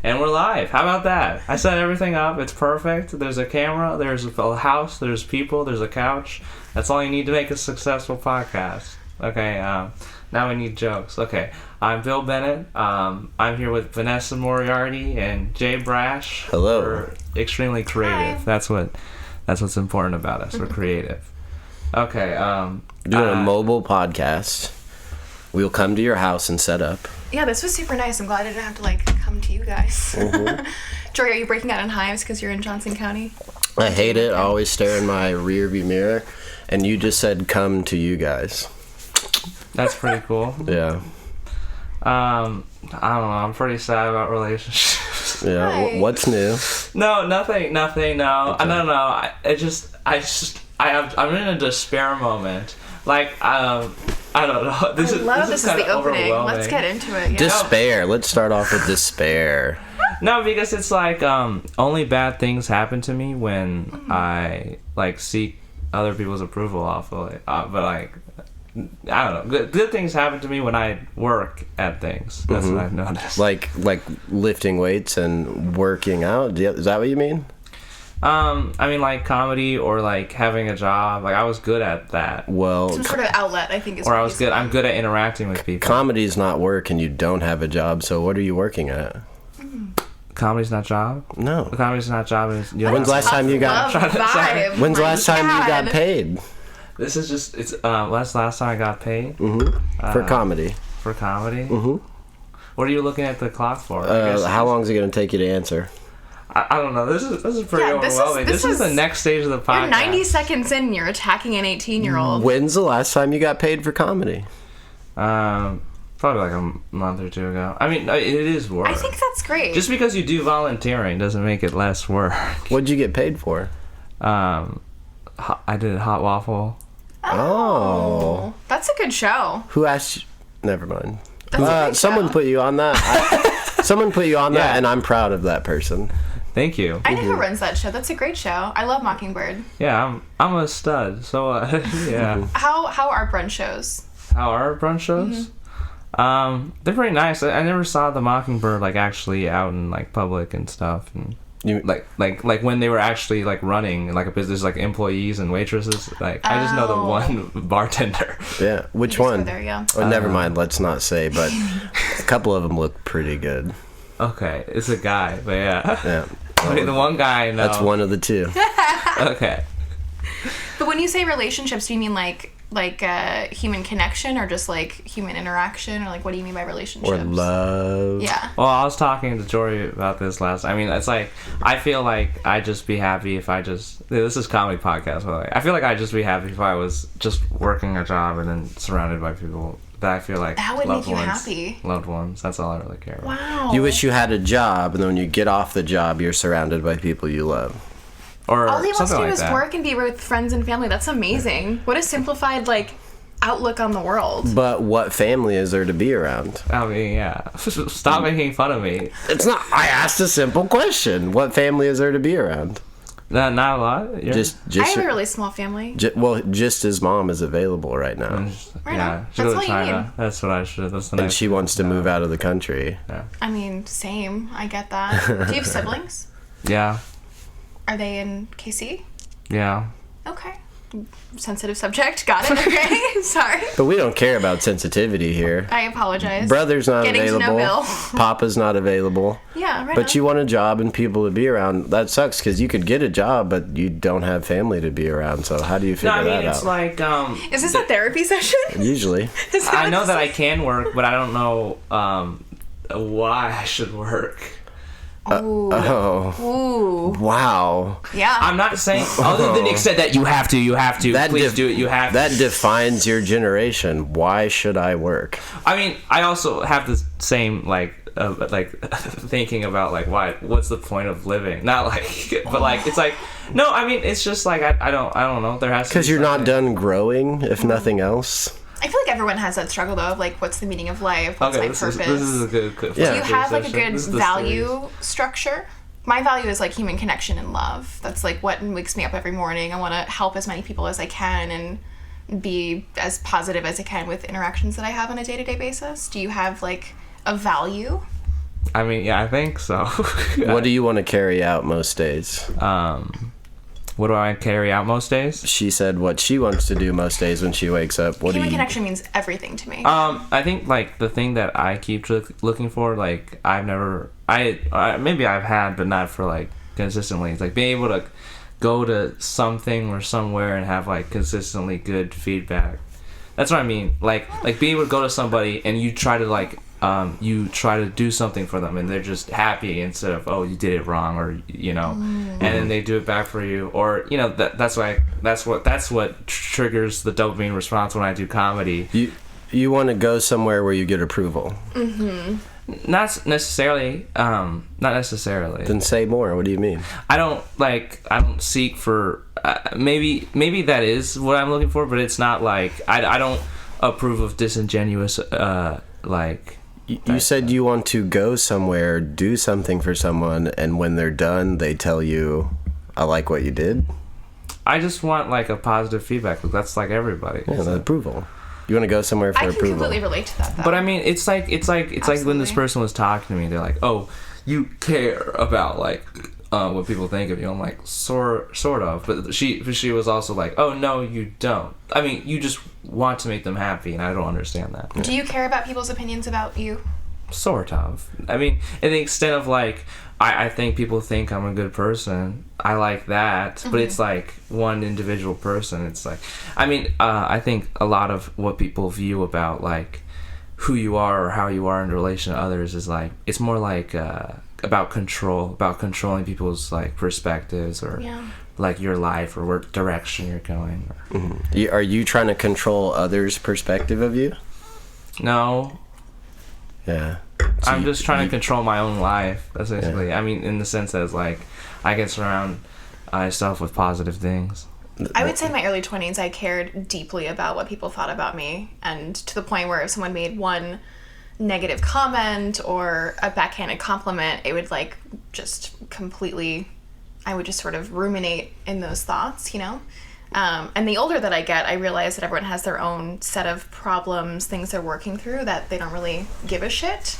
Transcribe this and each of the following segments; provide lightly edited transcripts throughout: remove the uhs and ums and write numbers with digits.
And we're live. How about that? I set everything up. It's perfect. There's a camera. There's a house. There's people. There's a couch. That's all you need to make a successful podcast. Okay, now we need jokes. Okay, I'm Bill Bennett. I'm here with Vanessa Moriarty and Jay Brash. Hello. We're extremely creative. Hi. That's what's important about us. We're creative. Okay. Doing a mobile podcast. We'll come to your house and set up. Yeah, this was super nice. I'm glad I didn't have to come to you guys. Jory, are you breaking out in hives because you're in Johnson County? I hate it. I always stare in my rear view mirror, and you just said come to you guys. That's pretty cool. Yeah. I don't know. I'm pretty sad about relationships. Yeah. Hi. What's new? No, nothing. No, Okay. no. I'm in a despair moment. I don't know. This is the opening. Let's get into it. Yeah. Despair. Let's start off with despair. No, because it's only bad things happen to me when I seek other people's approval off of it. But I don't know. Good things happen to me when I work at things. That's what I've noticed. Like lifting weights and working out. Is that what you mean? I mean comedy or having a job. I was good at that. Well, Some sort of outlet, I think, is Or what I was good. I'm good at interacting with people. comedy's not work, and you don't have a job. So what are you working at? Comedy's not job. No. Comedy's not job. When's the last time you got? When's the last time you got paid? This is just last time I got paid. For comedy. For comedy. What are you looking at the clock for? How long is it going to take you to answer? I don't know. This is pretty overwhelming. This is the next stage of the podcast. You're 90 seconds in, you're attacking an 18-year-old. When's the last time you got paid for comedy? Probably a month or two ago. I mean, it is work. I think that's great. Just because you do volunteering doesn't make it less work. What'd you get paid for? I did Hot Waffle. Oh. That's a good show. Who asked you? Never mind. That's a great Someone show. put you on that. Someone put you on that, and I'm proud of that person. Thank you. I know who runs that show. That's a great show. I love Mockingbird. Yeah, I'm a stud. So yeah. How are brunch shows? How are brunch shows? They're pretty nice. I never saw the Mockingbird actually out in public and stuff, and like when they were actually running a business, employees and waitresses. I just know the one bartender. Yeah, which You just one? go there, yeah. Oh, never mind. Let's not say, but a couple of them look pretty good. Okay, it's a guy, but yeah. Yeah, Wait, the one guy. No. that's one of the two. Okay. But when you say relationships, do you mean like human connection, or just human interaction, or what do you mean by relationships? Or love. Yeah. Well, I was talking to Jory about this last. I mean, it's I feel like I'd just be happy if I just. This is comedy podcast, by the way. I feel like I'd just be happy if I was just working a job and then surrounded by people that I feel like That would loved make you ones, happy. Loved ones. That's all I really care about. Wow. You wish you had a job, and then when you get off the job, you're surrounded by people you love. Or All he wants to something do like is that. work and be with friends and family. That's amazing. What a simplified outlook on the world. But what family is there to be around? I mean, yeah. Stop making fun of me. It's not. I asked a simple question. What family is there to be around? Not a lot. Just I have a really small family. just his mom is available right now, Right yeah, on. should That's go all to you China. need. That's what I should. That's the and next. she wants to move out of the country. I mean, same. I get that. Do you have siblings? Yeah, Are they in KC? yeah. Okay. Sensitive subject. Got it. Okay. Sorry. But we don't care about sensitivity here. I apologize. Brother's not Getting to know available. Bill. Papa's not available. Yeah, right. But you want a job and people to be around. That sucks because you could get a job, but you don't have family to be around. So how do you figure No, I mean that it's out? Is this a therapy session? Usually. I know that I can work, but I don't know why I should work. Ooh. Oh. Ooh. Wow. Yeah. I'm not saying other than except that you have to. Please do it. You have That to. defines your generation. Why should I work? I mean, I also have the same thinking about what's the point of living? Not but it's no. I mean, it's just I don't know. There has to be Because you're not something. done growing, if nothing else. I feel like everyone has that struggle though of what's the meaning of life? What's my this purpose? is a good. Yeah. Do you have a good This is the value structure? My value is human connection and love. That's what wakes me up every morning. I want to help as many people as I can and be as positive as I can with interactions that I have on a day-to-day basis. Do you have a value? I mean, yeah, I think so. What do you want to carry out most days? What do I carry out most days? She said what she wants to do most days when she wakes up. What do Human you... connection means everything to me. I think like the thing that I keep looking for, like I've never, maybe I've had, but not for like consistently. It's like being able to go to something or somewhere and have like consistently good feedback. That's what I mean. Like being able to go to somebody and you try to like you try to do something for them and they're just happy instead of, oh, you did it wrong, or you know, and then they do it back for you, or you know, that's what triggers the dopamine response when I do comedy. You want to go somewhere where you get approval. Not necessarily. Then say more. What do you mean? I don't seek for. Maybe that is what I'm looking for, but it's not like I don't approve of disingenuous like. You said you want to go somewhere, do something for someone, and when they're done, they tell you, "I like what you did." I just want like a positive feedback. That's like everybody. Yeah, the approval. You want to go somewhere for approval. I can completely relate to that, though. But I mean, it's like when this person was talking to me, they're like, "Oh, you care about like what people think of you." I'm like, sort of. But she was also like, "Oh no, you don't. I mean, you just want to make them happy, and I don't understand that." Do you care about people's opinions about you? Sort of. I mean, in the extent of like, I think people think I'm a good person. I like that, but it's like one individual person. It's like, I mean, I think a lot of what people view about like who you are or how you are in relation to others is like, it's more like about control, about controlling people's like perspectives or like your life or what direction you're going. Are you trying to control others' perspective of you? No. Yeah. So I'm just trying to control my own life, essentially. Yeah. I mean, in the sense that it's like, I can surround myself with positive things. I would say in my early 20s, I cared deeply about what people thought about me, and to the point where if someone made one negative comment or a backhanded compliment, it would like just completely, I would just sort of ruminate in those thoughts, you know? And the older that I get, I realize that everyone has their own set of problems, things they're working through, that they don't really give a shit.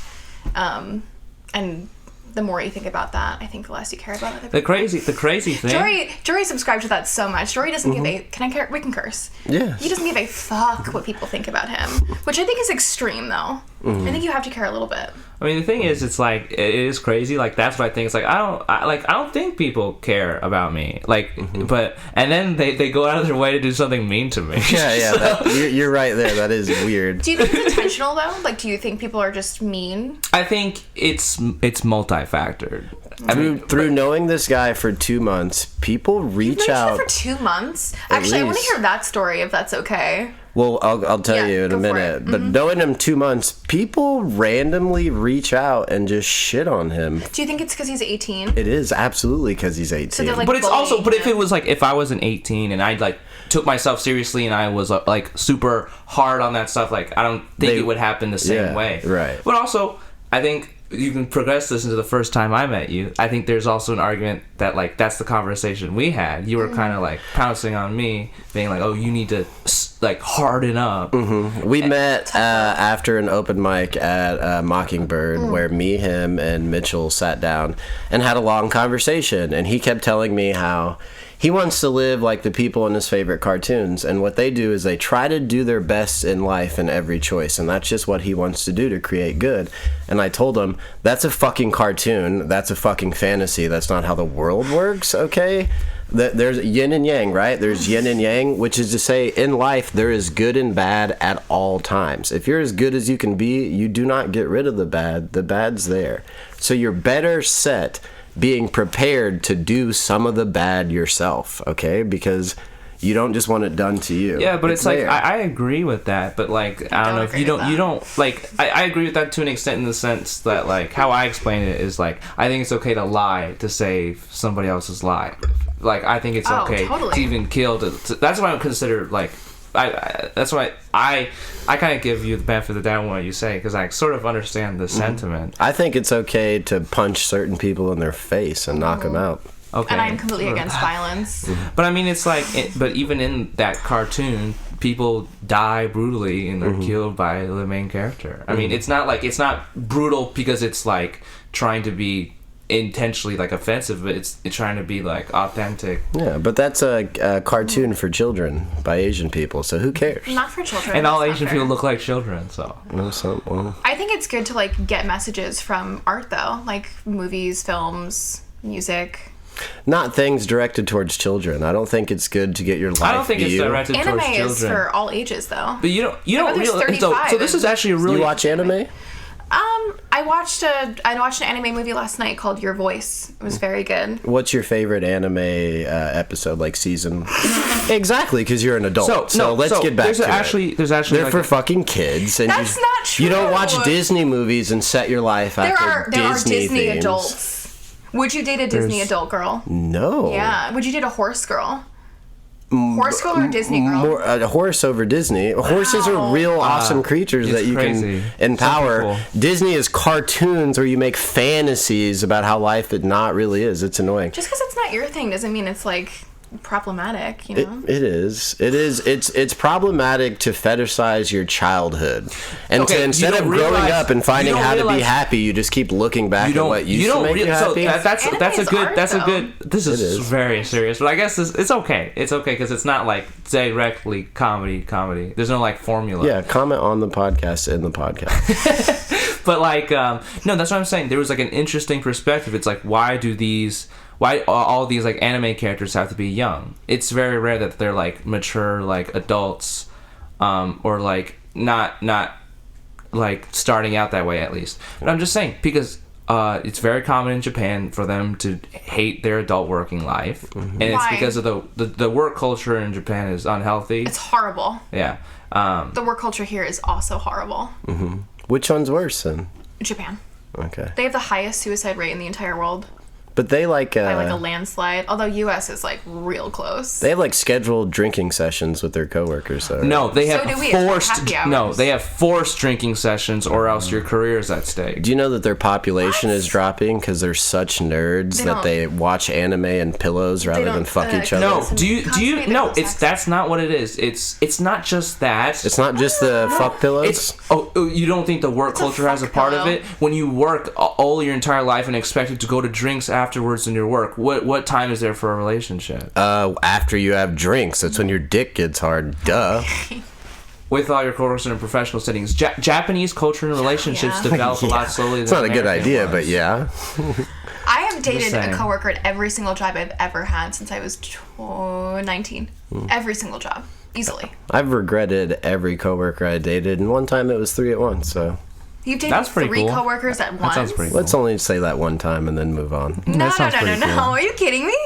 And the more you think about that, I think the less you care about other people. The crazy thing. Jory subscribed to that so much. Jory doesn't give a... we can curse. Yeah. He doesn't give a fuck what people think about him, which I think is extreme, though. I think you have to care a little bit. I mean, the thing is, it's like, it is crazy. Like, that's what I think. It's like, I don't think people care about me. Like, but, and then they go out of their way to do something mean to me. Yeah, so, you're right there. That is weird. Do you think it's intentional, though? Like, do you think people are just mean? I think it's multi-factored. Through knowing this guy for 2 months, people reach out. For 2 months? Actually, I want to hear that story, if that's okay. Well, I'll tell you in a minute. But knowing him 2 months, people randomly reach out and just shit on him. Do you think it's because he's 18? It is absolutely because he's 18. So like, but it's also, but if it was like, if I wasn't 18 and I like took myself seriously and I was like super hard on that stuff, like I don't think it would happen the same way. Right. But also, I think you can progress this into the first time I met you. I think there's also an argument that like that's the conversation we had. You were kind of like pouncing on me, being like, "Oh, you need to like harden up." We met after an open mic at Mockingbird, where me, him, and Mitchell sat down and had a long conversation. And he kept telling me how he wants to live like the people in his favorite cartoons, and what they do is they try to do their best in life in every choice, and that's just what he wants to do to create good. And I told him, that's a fucking cartoon, that's a fucking fantasy, that's not how the world works, okay? There's yin and yang, right? There's yin and yang, which is to say, in life, there is good and bad at all times. If you're as good as you can be, you do not get rid of the bad. The bad's there. So you're better set being prepared to do some of the bad yourself, okay? Because you don't just want it done to you. Yeah, but it's like, I agree with that, but like, I don't know if you don't, like, I agree with that to an extent in the sense that like, how I explain it is like, I think it's okay to lie to save somebody else's life. Like, I think it's okay to even kill that's what I would consider like, that's why I kind of give you the benefit of the doubt when what you say, because I sort of understand the sentiment. I think it's okay to punch certain people in their face and knock them out. Okay. And I'm completely against violence. But I mean, it's like, but even in that cartoon, people die brutally and they're killed by the main character. I mean, it's not brutal because it's like trying to be intentionally like offensive, but it's trying to be like authentic. Yeah, but that's a cartoon for children by Asian people, so who cares? Not for children. And all that's not Asian fair. people look like children, so. No, well, I think it's good to like get messages from art though, like movies, films, music. not things directed towards children. I don't think it's good to get your life I don't think it's view. directed Anime towards is children. for all ages though. But you don't there's realize. 35 So this is actually a really. You watch anime? I watched an anime movie last night called Your Voice. It was very good. What's your favorite anime episode, like season? Exactly, because you're an adult. So let's get back to it. There's actually They're like for fucking kids. And That's not true. You don't watch Disney movies and set your life after There are Disney themes. adults. Would you date a Disney adult girl? No. Yeah. Would you date a horse girl? Horse girl or Disney girl? More a horse over Disney. Horses are real awesome creatures it's that you crazy. can empower. Some people- Disney is cartoons where you make fantasies about how life it not really is. It's annoying. Just because it's not your thing doesn't mean it's like problematic, you know? It is. It's problematic to fetishize your childhood, and Okay, to you instead don't of growing realize- up and finding you don't how to be realize- happy, you just keep looking back at what used to make you so happy. that's Anime a is good art, that's a though. good. This is, is. very serious, but I guess it's okay. It's okay because it's not like directly comedy. There's no like formula. Yeah, comment on the podcast in the podcast. But like, no, that's what I'm saying. There was like an interesting perspective. It's like, why all these like anime characters have to be young? It's very rare that they're like mature, like adults, or like not like starting out that way at least. But I'm just saying because it's very common in Japan for them to hate their adult working life, and it's Why? because of the work culture in Japan is unhealthy. It's horrible. Yeah. The work culture here is also horrible. Which one's worse then? Japan. Okay, They have the highest suicide rate in the entire world but they like by like a landslide. Although U.S. is like real close. they have like scheduled drinking sessions with their coworkers. Though, right? No, they So have do we. It's like forced. happy hours. No, they have forced drinking sessions, or else your career is at stake. Do you know that their population What? is dropping because they're such nerds They that don't- they watch anime and pillows rather than don't, fuck each other? No, Listen, do you constantly no? they It's have that's not what it is. It's not just that. It's not just the fuck pillows. It's you don't think the work It's a culture has a fuck part of pillow. it when you work all your entire life and expected to go to drinks afterwards in your work. What time is there for a relationship? After you have drinks, that's when your dick gets hard. Duh. With all your coworkers in professional settings, Japanese culture and relationships Yeah. develop a lot slowly. It's not a good idea, but yeah. I have dated saying. a coworker at every single job I've ever had since I was 19. Every single job, easily. I've regretted every coworker I dated, and one time it was 3 at once. So You've dated That's pretty 3 cool. coworkers at That once. sounds pretty cool. let's only say that one time and then move on. No. sounds pretty cool. Are you kidding me?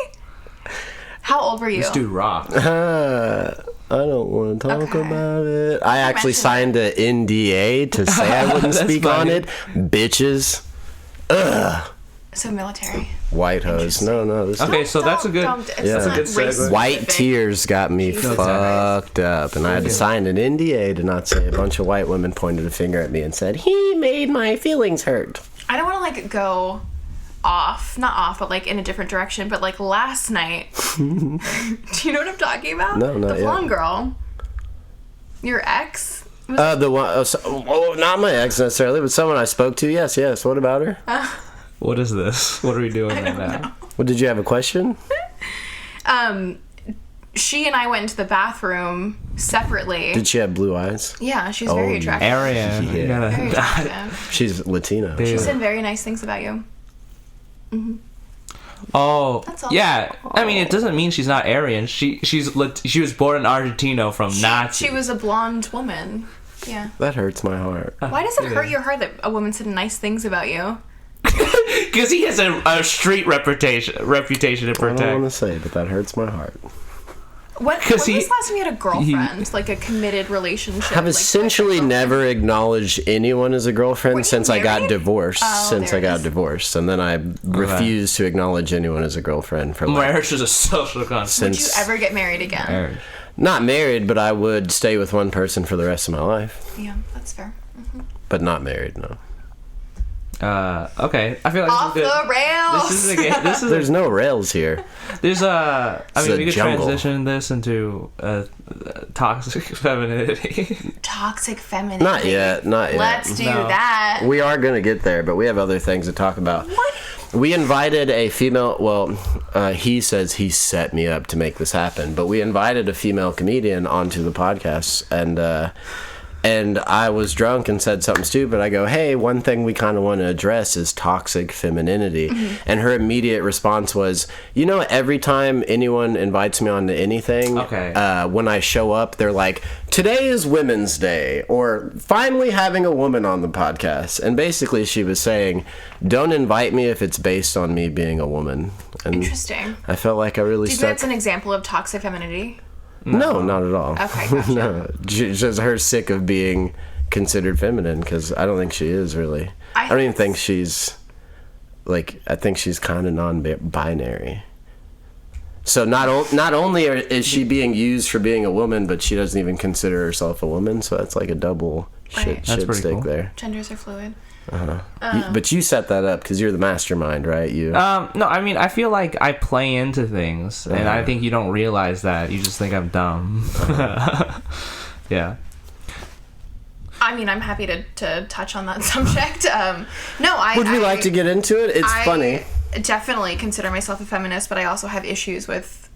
How old were you? This dude rock. I don't want to talk Okay. about it. I actually mentioned signed an NDA to say I wouldn't That's speak on funny. it. Bitches. So military. White hose. No. This Okay, so that's a good. It's Yeah. not That's a good race segue. White specific. tears got me Jesus fucked up, and I had to sign an NDA to not say a bunch of white women pointed a finger at me and said, he made my feelings hurt. I don't want to like go off, not off, but like in a different direction. But like last night, do you know what I'm talking about? No, not the yet. blonde girl, your ex. The one, not my ex necessarily, but someone I spoke to. Yes. What about her? What is this? What are we doing right now? Well, did you have a question? She and I went into the bathroom separately. Did she have blue eyes? Yeah, she's very attractive. Arian. Yeah. You gotta- Very attractive. She's Latino. Dude. She said very nice things about you. Oh, That's all. yeah. I mean, it doesn't mean she's not Aryan. She was born in Argentina from Nazi. She was a blonde woman. Yeah. That hurts my heart. Why does it hurt your heart that a woman said nice things about you? Because he has a street reputation to I don't protect. want to say, but that hurts my heart. When 'Cause was the last time you had a girlfriend? Like a committed relationship? I've like, essentially boyfriend, girlfriend? never acknowledged anyone as a girlfriend Were you since I got married? divorced. Oh, since there I it got is. divorced, and then I refused to acknowledge anyone as a girlfriend for like, Marriage is a social construct. Would you ever get married again? Marriage. not married, but I would stay with one person for the rest of my life. Yeah, that's fair. But not married, no. Okay. I feel like Off this is good. the rails. This is again. This is There's no rails here. there's I It's mean, a we could jungle. transition this into toxic femininity. Toxic femininity. Not yet. Let's do No. that. We are going to get there, but we have other things to talk about. What? We invited a female, he says he set me up to make this happen, but we invited a female comedian onto the podcast, and I was drunk and said something stupid. I go, hey, one thing we kind of want to address is toxic femininity. Mm-hmm. And her immediate response was, every time anyone invites me onto anything, when I show up, they're like, today is Women's Day, or finally having a woman on the podcast. And basically she was saying, don't invite me if it's based on me being a woman. And Interesting. I felt like I really Do you think that's an example of toxic femininity? No, not at all. Okay, gotcha. No, just her sick of being considered feminine, because I don't think she is really. I don't even think she's I think she's kind of non-binary. So not only is she being used for being a woman, but she doesn't even consider herself a woman. So that's like a double shit stick cool. there. Genders are fluid. But you set that up because you're the mastermind, right? You. No, I mean, I feel like I play into things, and I think you don't realize that. You just think I'm dumb. Yeah. I mean, I'm happy to touch on that subject. Would you like to get into it? It's funny. I definitely consider myself a feminist, but I also have issues with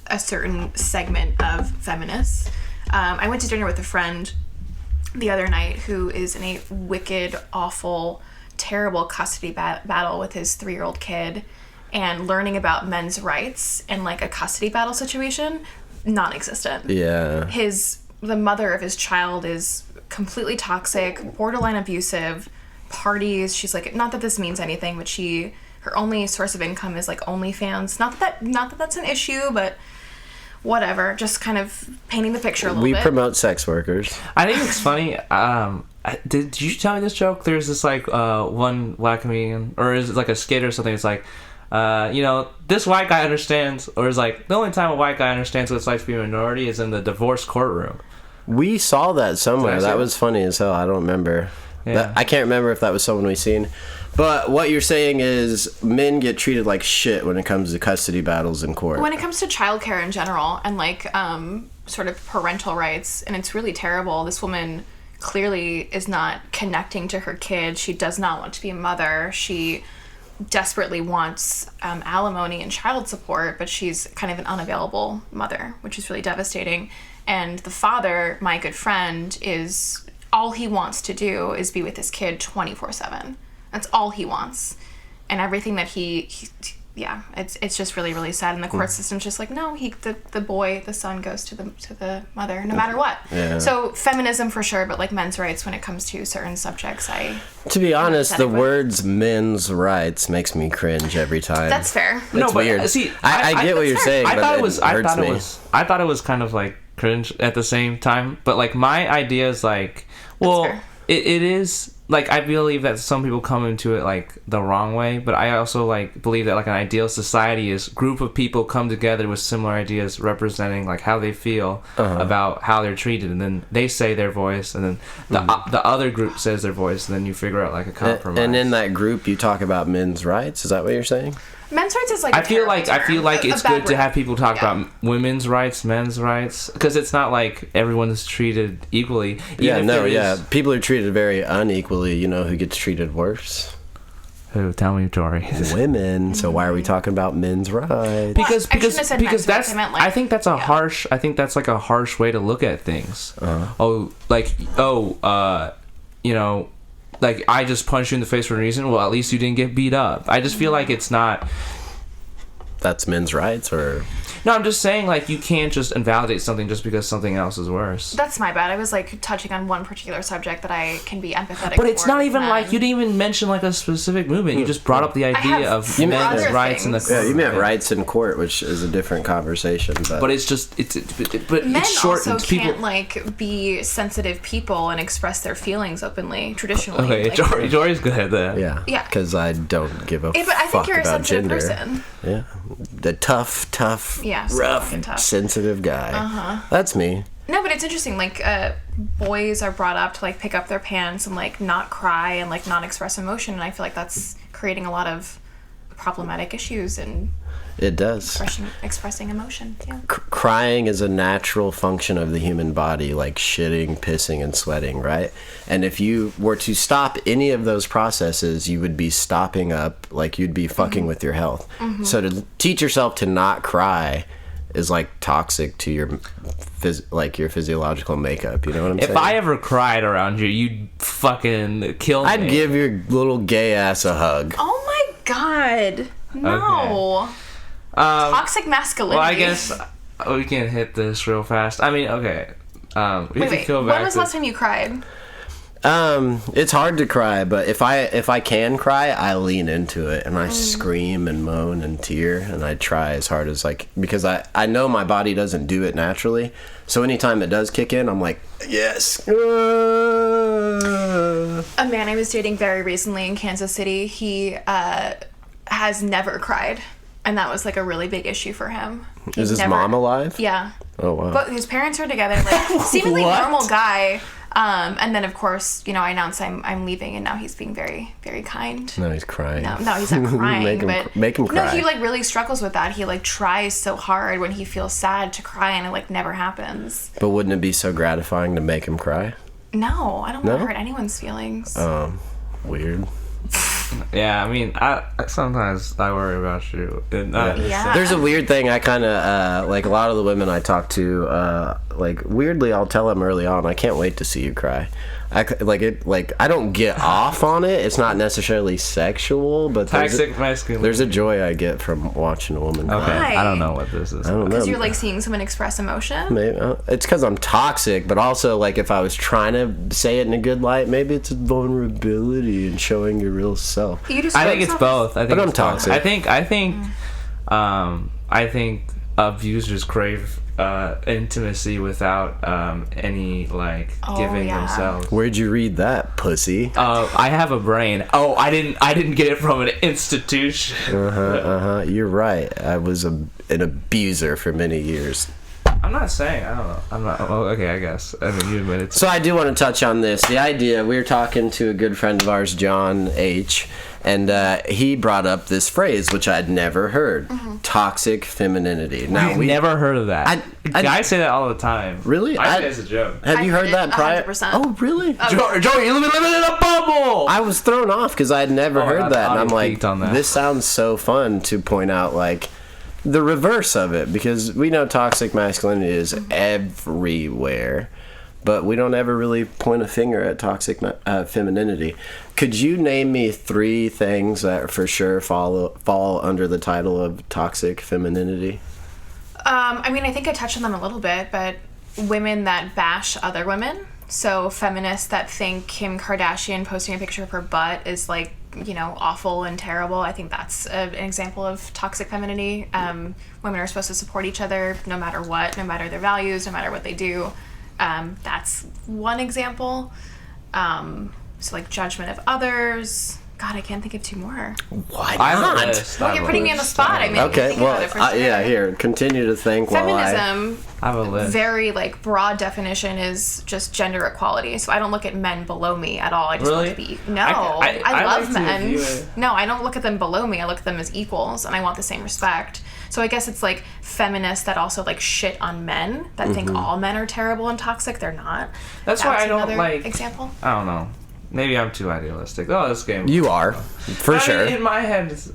a certain segment of feminists. I went to dinner with a friend the other night who is in a wicked, awful, terrible custody battle with his 3-year-old kid, and learning about men's rights in like a custody battle situation, non-existent. Yeah. The mother of his child is completely toxic, borderline abusive, parties. She's like, not that this means anything, but her only source of income is like OnlyFans. Not that that's an issue, but whatever, just kind of painting the picture a little bit. We promote sex workers. I think it's funny. Did you tell me this joke? There's this like one black comedian, or is it like a skit or something? It's like, this white guy understands, or is like the only time a white guy understands what it's like to be a minority is in the divorce courtroom. We saw that somewhere. That was funny as hell. I don't remember. Yeah. I can't remember if that was someone we seen. But what you're saying is men get treated like shit when it comes to custody battles in court. When it comes to childcare in general and like sort of parental rights, and it's really terrible. This woman clearly is not connecting to her kid. She does not want to be a mother. She desperately wants alimony and child support, but she's kind of an unavailable mother, which is really devastating. And the father, my good friend, all he wants to do is be with his kid 24/7. That's all he wants. And everything that it's just really, really sad. And the court system's just like, no, the son goes to the mother no matter what. Yeah. So feminism for sure, but like men's rights when it comes to certain subjects, to be honest, the words men's rights makes me cringe every time. That's fair. It's weird. See, I get what you're saying, but I thought it was kind of like cringe at the same time, but like my idea is like, well, it is like, I believe that some people come into it like the wrong way, but I also like believe that like an ideal society is group of people come together with similar ideas representing like how they feel about how they're treated, and then they say their voice, and then the other group says their voice, and then you figure out like a compromise. And in that group you talk about men's rights. Is that what you're saying? Men's rights is like I feel like it's good to have people talk about women's rights, men's rights, because it's not like everyone is treated equally. People are treated very unequally. You know who gets treated worse? Who? Tell me, Jory. Women. So why are we talking about men's rights? Because that's I think that's a harsh. I think that's like a harsh way to look at things. Like, I just punched you in the face for a reason. Well, at least you didn't get beat up. I just feel like it's not... That's men's rights, or... No, I'm just saying, like, you can't just invalidate something just because something else is worse. That's my bad. I was, like, touching on one particular subject that I can be empathetic But it's not even, like, you didn't even mention, like, a specific movement. You just brought up the idea of men's rights in the court. Yeah, you meant rights in court, which is a different conversation. But it's just... But men it's short, also can't, like, be sensitive people and express their feelings openly, traditionally. Okay, like, Jory's good at that. Yeah. Because I don't give a but I think fuck you're a about sensitive gender. Person. Yeah. The tough, rough, sensitive guy. That's me. No, but it's interesting. Like, boys are brought up to like pick up their pants and like not cry and like not express emotion, and I feel like that's creating a lot of problematic issues. And It does. Expressing emotion. Yeah. Crying is a natural function of the human body, like shitting, pissing, and sweating, right? And if you were to stop any of those processes, you would be stopping up, like you'd be fucking with your health. So to teach yourself to not cry is like toxic to your your physiological makeup. You know what I'm saying? If I ever cried around you, you'd fucking kill me. I'd give your little gay ass a hug. Oh my god. No. Okay. Toxic masculinity. Well, I guess we can hit this real fast. I mean, okay. Wait. When was the last time you cried? It's hard to cry, but if I can cry, I lean into it and I scream and moan and tear and I try as hard as because I know my body doesn't do it naturally. So anytime it does kick in, I'm like, yes. A man I was dating very recently in Kansas City, he has never cried. And that was like a really big issue for him. Is his mom alive? Yeah. Oh, wow. But his parents are together, like seemingly normal guy. And then of course, I announced I'm leaving, and now he's being very, very kind. No, he's crying. No, he's not crying. make him cry. No, he really struggles with that. He tries so hard when he feels sad to cry, and it never happens. But wouldn't it be so gratifying to make him cry? No, I don't want to hurt anyone's feelings. Weird. Yeah, I mean, I sometimes I worry about you. Yeah. There's a weird thing. I kind of a lot of the women I talk to, weirdly, I'll tell them early on, I can't wait to see you cry. I don't get off on it. It's not necessarily sexual, but Toxic masculinity. There's a joy I get from watching a woman cry. Okay, Why? I don't know what this is. I don't know. Because you're seeing someone express emotion? Maybe it's because I'm toxic, but also if I was trying to say it in a good light, maybe it's a vulnerability and showing your real self. You just I think it's both. I think I'm it's toxic. Both. I think abusers crave intimacy without any giving themselves. Where'd you read that, pussy? I have a brain. Oh, I didn't get it from an institution. You're right. I was an abuser for many years. I'm not saying. I don't know. I'm not. Well, okay, I guess. I mean, you admit it. So I do want to touch on this. The idea, we were talking to a good friend of ours, John H., and he brought up this phrase, which I'd never heard. Toxic femininity. Now, We've never heard of that. Guys say that all the time. Really? I think it's a joke. Have you heard that prior? 100%. Oh, really? Joey, you're living in a bubble! I was thrown off because I'd never heard that. And I'm like, on that. This sounds so fun to point out, the reverse of it, because we know toxic masculinity is everywhere, but we don't ever really point a finger at toxic femininity. Could you name me 3 things that for sure fall under the title of toxic femininity? I mean, I think I touched on them a little bit, but women that bash other women. So feminists that think Kim Kardashian posting a picture of her butt is awful and terrible. I think that's an example of toxic femininity. Women are supposed to support each other no matter what, no matter their values, no matter what they do. That's one example. So judgment of others. God, I can't think of 2 more. Why I have a not? list. Well, you're putting me on the spot. I mean, Okay, think about it for sure. yeah, here, continue to think Feminism, I have a list. very broad definition is just gender equality. So I don't look at men below me at all. I just want to be. No, I love men. No, I don't look at them below me. I look at them as equals, and I want the same respect. So I guess it's feminists that also shit on men that think all men are terrible and toxic. They're not. That's why I don't example. I don't know. Maybe I'm too idealistic. Oh, this game. You are, for sure. In my head, it's...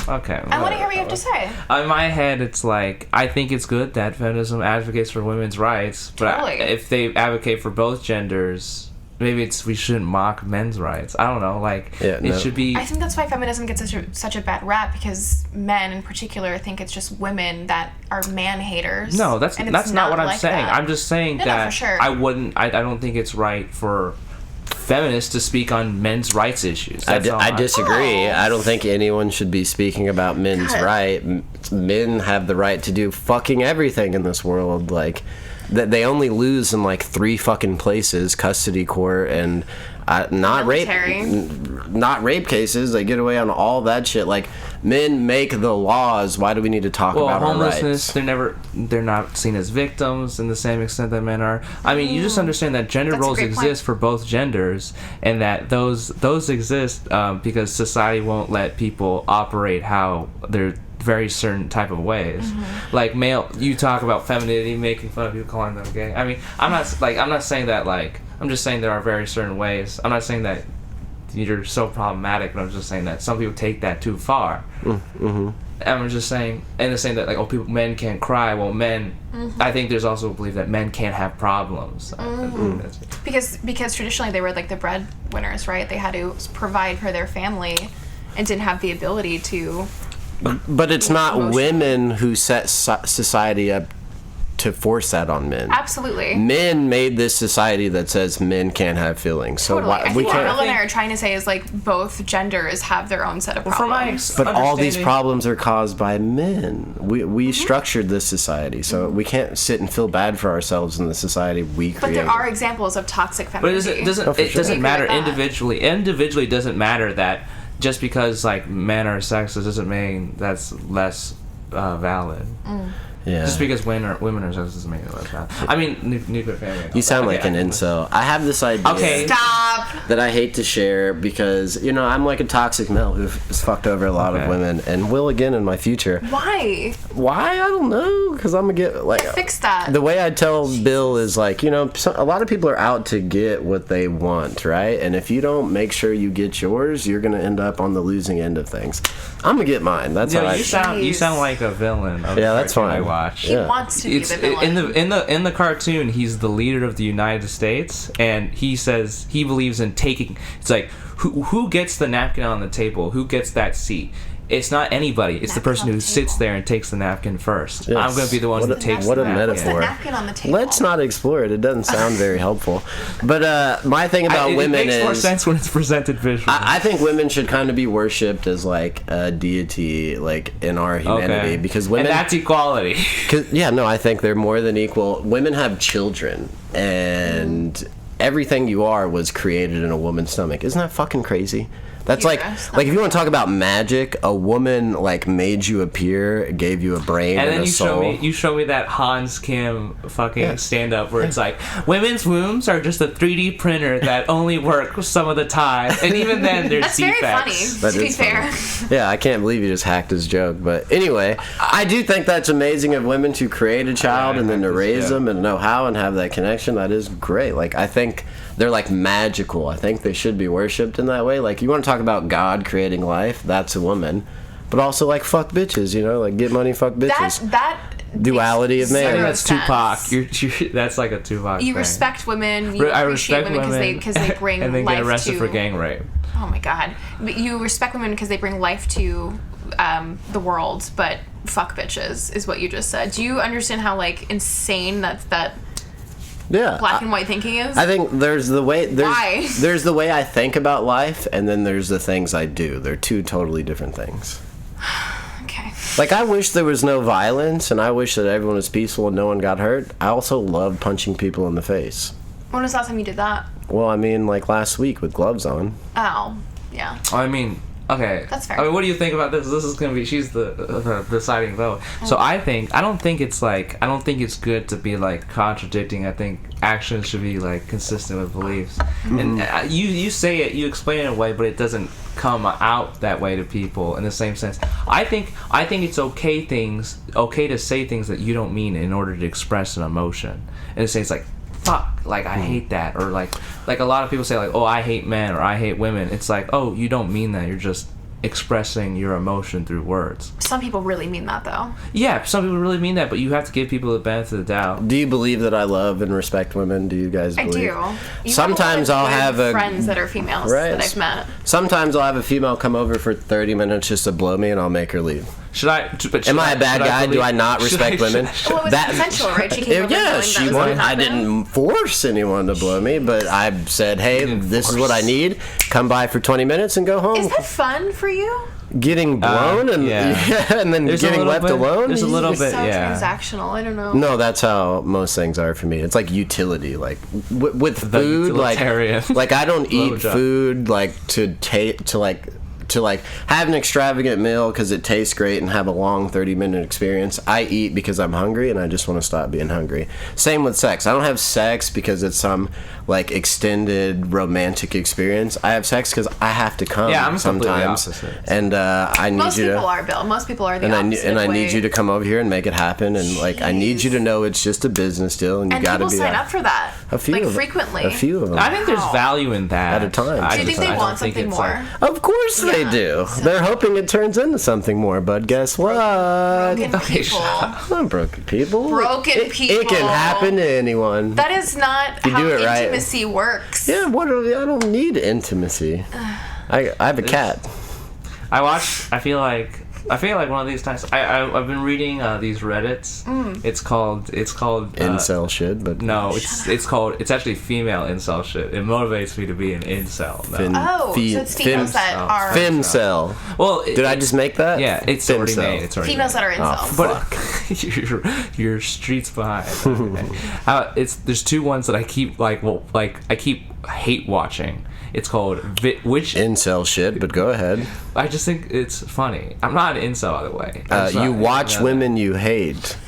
Okay. I want to hear what you have to say. In my head, it's I think it's good that feminism advocates for women's rights, but Totally. if they advocate for both genders, maybe we shouldn't mock men's rights. I don't know. It should be... I think that's why feminism gets such a bad rap, because men in particular think it's just women that are man haters. No, that's not what I'm saying. That. I'm just saying that for sure. I don't think it's right for feminists to speak on men's rights issues. I disagree. Oh. I don't think anyone should be speaking about men's right. Men have the right to do fucking everything in this world. That they only lose in 3 fucking places: custody court and not Military. not rape cases. They get away on all that shit. Like, men make the laws. Why do we need to talk about our homelessness, rights? they're not seen as victims in the same extent that men are. I mean, you just understand that gender That's a roles great exist point. for both genders, and that those exist because society won't let people operate how they're very certain type of ways. Like male, you talk about femininity, making fun of people, calling them gay. I mean, I'm not saying that, like, I'm just saying there are very certain ways. I'm not saying that you're so problematic, but I'm just saying that some people take that too far. And I'm just saying, and they're saying that, like, men can't cry. Well, men, I think there's also a belief that men can't have problems. Because traditionally they were like the breadwinners, right? They had to provide for their family and didn't have the ability to. But it's not women who set society up to force that on men. Absolutely. Men made this society that says men can't have feelings. So Totally. why I we think what Bill can't? and I are trying to say is, like, both genders have their own set of problems. But all these understanding- problems are caused by men. We structured this society, so we can't sit and feel bad for ourselves in the society we created. But there are examples of toxic But femininity. it doesn't Oh, for sure. doesn't matter Agree with that. individually. Individually, it doesn't matter that just because, like, men are sexist doesn't mean that's less valid. Yeah. Just because women are sexist doesn't mean it less valid. I mean, nuclear family. You sound like an Okay, incel. I have this idea Okay. Stop. that I hate to share because, you know, I'm like a toxic male who's fucked over a lot of Okay. women and will again in my future. Why? Why? I don't know. Because I'm going to get, like... Fix that. The way I tell Bill is, like, you know, a lot of people are out to get what they want, right? And if you don't make sure you get yours, you're going to end up on the losing end of things. I'm going to get mine. That's how Yeah, I... you sound like a villain. Of Yeah, the that's cartoon fine. I watch. He Yeah. wants to be It's the villain. in the cartoon. He's the leader of the United States, and he says he believes in taking. It's like who gets the napkin on the table? Who gets that seat? It's not anybody. It's the Napkin person on who the sits table. there and takes the napkin first. Yes. I'm going to be the one What that a- takes what the a napkin. What's the metaphor. napkin on the table? Let's not explore it. It doesn't sound very helpful. But my thing about It women makes more is... sense when it's presented visually. I think women should kind of be worshipped as, like, a deity, like, in our humanity. Because women... and that's equality. I think they're more than equal. Women have children, and everything you are was created in a woman's stomach. Isn't that fucking crazy? That's Uterus. like if you want to talk about magic, a woman, like, made you appear, gave you a brain And and then a soul. you show me that Hans Kim fucking stand up where it's like, women's wombs are just a 3D printer that only works some of the time, and even then there's That's very defects. funny, That to be is fair. funny. Yeah, I can't believe you just hacked his joke. But anyway, I do think that's amazing of women to create a child Yeah, and then to hacked his raise joke. them and know how and have that connection. That is great. Like, I think they're, like, magical. I think they should be worshipped in that way. Like, you want to talk about God creating life, that's a woman. But also, like, fuck bitches, you know? Like, get money, fuck bitches. That Duality of makes man. zero That's sense. Tupac. That's like a Tupac. You thing. respect women. You I appreciate respect women because they bring and then life get arrested to. for gang rape. Oh my god! But you respect women because they bring life to the world. But fuck bitches is what you just said. Do you understand how, like, insane that Yeah. black and white thinking is? I think there's the way Why? there's the way I think about life, and then there's the things I do. They're two totally different things. Okay. Like, I wish there was no violence, and I wish that everyone was peaceful and no one got hurt. I also love punching people in the face. When was the last time you did that? Well, I mean, like last week with gloves on. Oh, yeah. I mean, okay. That's fair. I mean, what do you think about this? This is gonna be. She's the deciding vote. So I don't think it's good to be, like, contradicting. I think actions should be, like, consistent with beliefs. And you say it, you explain it in a way, but it doesn't come out that way to people in the same sense. I think it's okay to say things that you don't mean in order to express an emotion. And to say it's like, fuck, like, I hate that, or like a lot of people say, like, oh, I hate men or I hate women. It's like, oh, you don't mean that. You're just expressing your emotion through words. Some people really mean that, though. Yeah, some people really mean that, but you have to give people the benefit of the doubt. Do you believe that I love and respect women? Do you guys I believe? do. You Sometimes have a lot I'll of good have a friends that are females Right. that I've met. Sometimes I'll have a female come over for 30 minutes just to blow me, and I'll make her leave. Should I? Am I a bad guy? Do I not respect women? Well, it was consensual, right? She came over knowing Yeah, that she was wanted. gonna I happen. didn't force anyone to blow me, but I said, "Hey, this is what I need. Come by for 20 minutes and go home." Is that fun for you? Getting blown and and then There's getting left alone. There's a little bit, so transactional. I don't know. No, that's how most things are for me. It's like utility, like with food, like I don't eat food like to have an extravagant meal because it tastes great and have a long 30-minute experience. I eat because I'm hungry and I just want to stop being hungry. Same with sex. I don't have sex because it's some like extended romantic experience. I have sex because I have to come. Yeah, I'm sometimes, opposite. And I need Most you to. Most people are, Bill. Most people are the opposite. And I need you to come over here and make it happen. And like I need you to know it's just a business deal, and you got to be. People sign up for that. A few like of them. frequently. A few of them. I think there's value in that at a time. Do you think they want something more? Of course they do. They're hoping it turns into something more, but guess what? Broken people. Broken people. Broken people. It can happen to anyone. That is not how intimacy works. Yeah, I don't need intimacy. I have a cat. I feel like one of these times I've been reading these Reddits. It's called incel shit, but no, it's actually female incel shit. It motivates me to be an incel. So it's females that are femcel. Well, did I just make that? Yeah, it's already made. It's already females made. that are incels. But you're streets behind. Okay. There's two ones that I keep I keep hate watching. It's called which incel shit, but go ahead. I just think it's funny. I'm not an incel, by the way. You watch women you hate,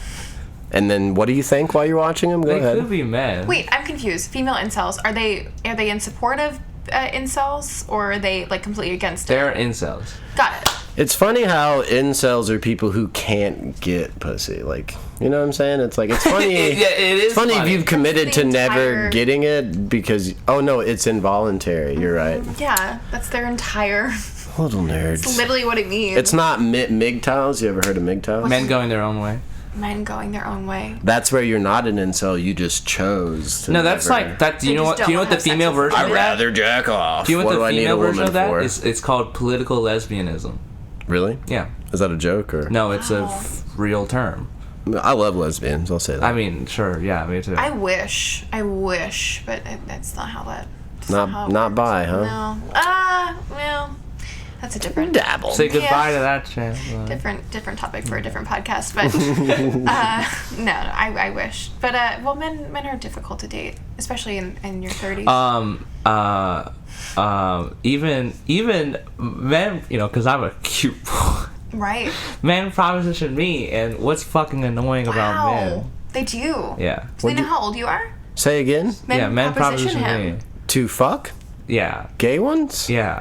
and then what do you think while you're watching them? Go ahead. They could be men. Wait, I'm confused. Female incels, are they in support of incels, or are they like completely against it? They're incels. Got it. It's funny how incels are people who can't get pussy. Like, you know what I'm saying? It's like, it's funny. It is funny if you've committed to never getting it because, oh no, it's involuntary. You're right. Yeah, that's their entire... Little nerds. It's literally what it means. It's not MGTOWs. You ever heard of MGTOWs? Men going their own way. Men going their own way. That's where you're not an incel. You just chose to. No, that's never. like that. Do you know what? Do you know what the female version of that? I'd rather jack off. Do you know what the female version of that for? is? It's called political lesbianism. Really? Yeah. Is that a joke or? No, it's a real term. I love lesbians. I'll say that. I mean, sure, yeah, me too. I wish, but that's not how that. Not bi, huh? No. Well, that's a different dabble. Say goodbye to that chance. Different topic for a different podcast, but no, I wish. But well, men are difficult to date, especially in your 30s. Even men, because I'm a cute boy. Right. Men proposition me, and what's fucking annoying about men? They do. Yeah. Do they know how old you are? Say again? Men proposition me. To fuck? Yeah. Gay ones? Yeah.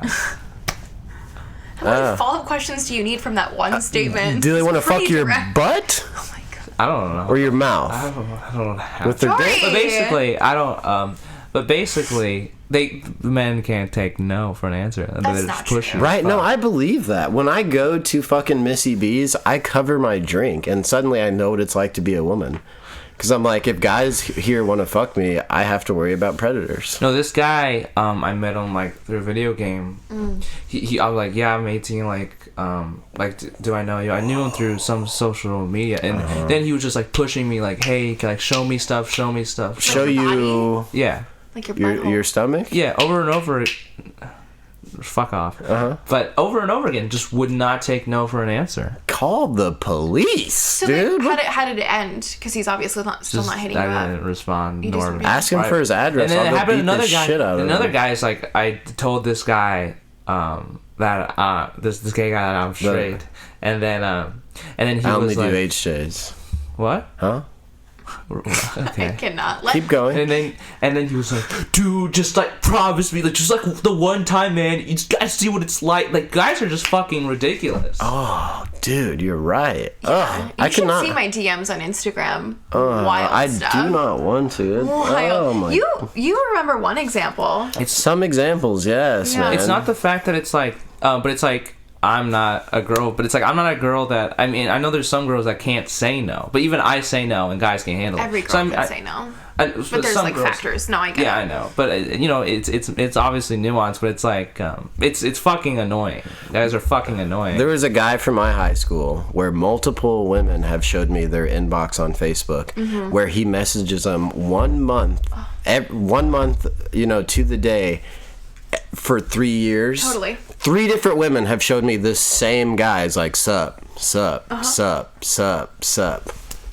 How many follow-up questions do you need from that one statement? Do they want to fuck your butt? Oh my god. I don't know. Or your mouth? I don't know. With their dick? But basically, I don't. But basically, men can't take no for an answer. That's not true. Right? No, I believe that. When I go to fucking Missy B's, I cover my drink, and suddenly I know what it's like to be a woman. Because I'm like, if guys here want to fuck me, I have to worry about predators. No, this guy, I met him through a video game. I was like, yeah, I'm 18. Do I know you? I knew him through some social media, and then he was just pushing me, hey, show me stuff. Show you? Yeah. Like your stomach? Yeah, over and over. Fuck off. But over and over again, just would not take no for an answer. Call the police, dude. How did it end? Because he's obviously still not hitting you up. I didn't respond. Ask him for his address. And then I'll it happened beat the shit out of him. Another guy's I told this guy that this gay guy that I'm straight, and then he was I only do HJs. What? Huh? Okay. I cannot. Keep going. And then he was like, dude, just promise me, just the one time, man, you just gotta see what it's like. Guys are just fucking ridiculous. Oh, dude, you're right. Yeah. You should see my DMs on Instagram. Wild stuff. I do not want to. Wild. Oh my. You remember one example? It's some examples, yes, man. It's not the fact that it's but it's I'm not a girl, but it's I'm not a girl that, I know there's some girls that can't say no, but even I say no and guys can't handle it. Every girl can say no. But there's girls, factors. No, I get it. Yeah, I know. But it's obviously nuanced, but it's it's fucking annoying. Guys are fucking annoying. There was a guy from my high school where multiple women have showed me their inbox on Facebook where he messages them 1 month, to the day, for 3 years. Totally. 3 different women have showed me this same guy's like, sup, sup, sup, sup, sup.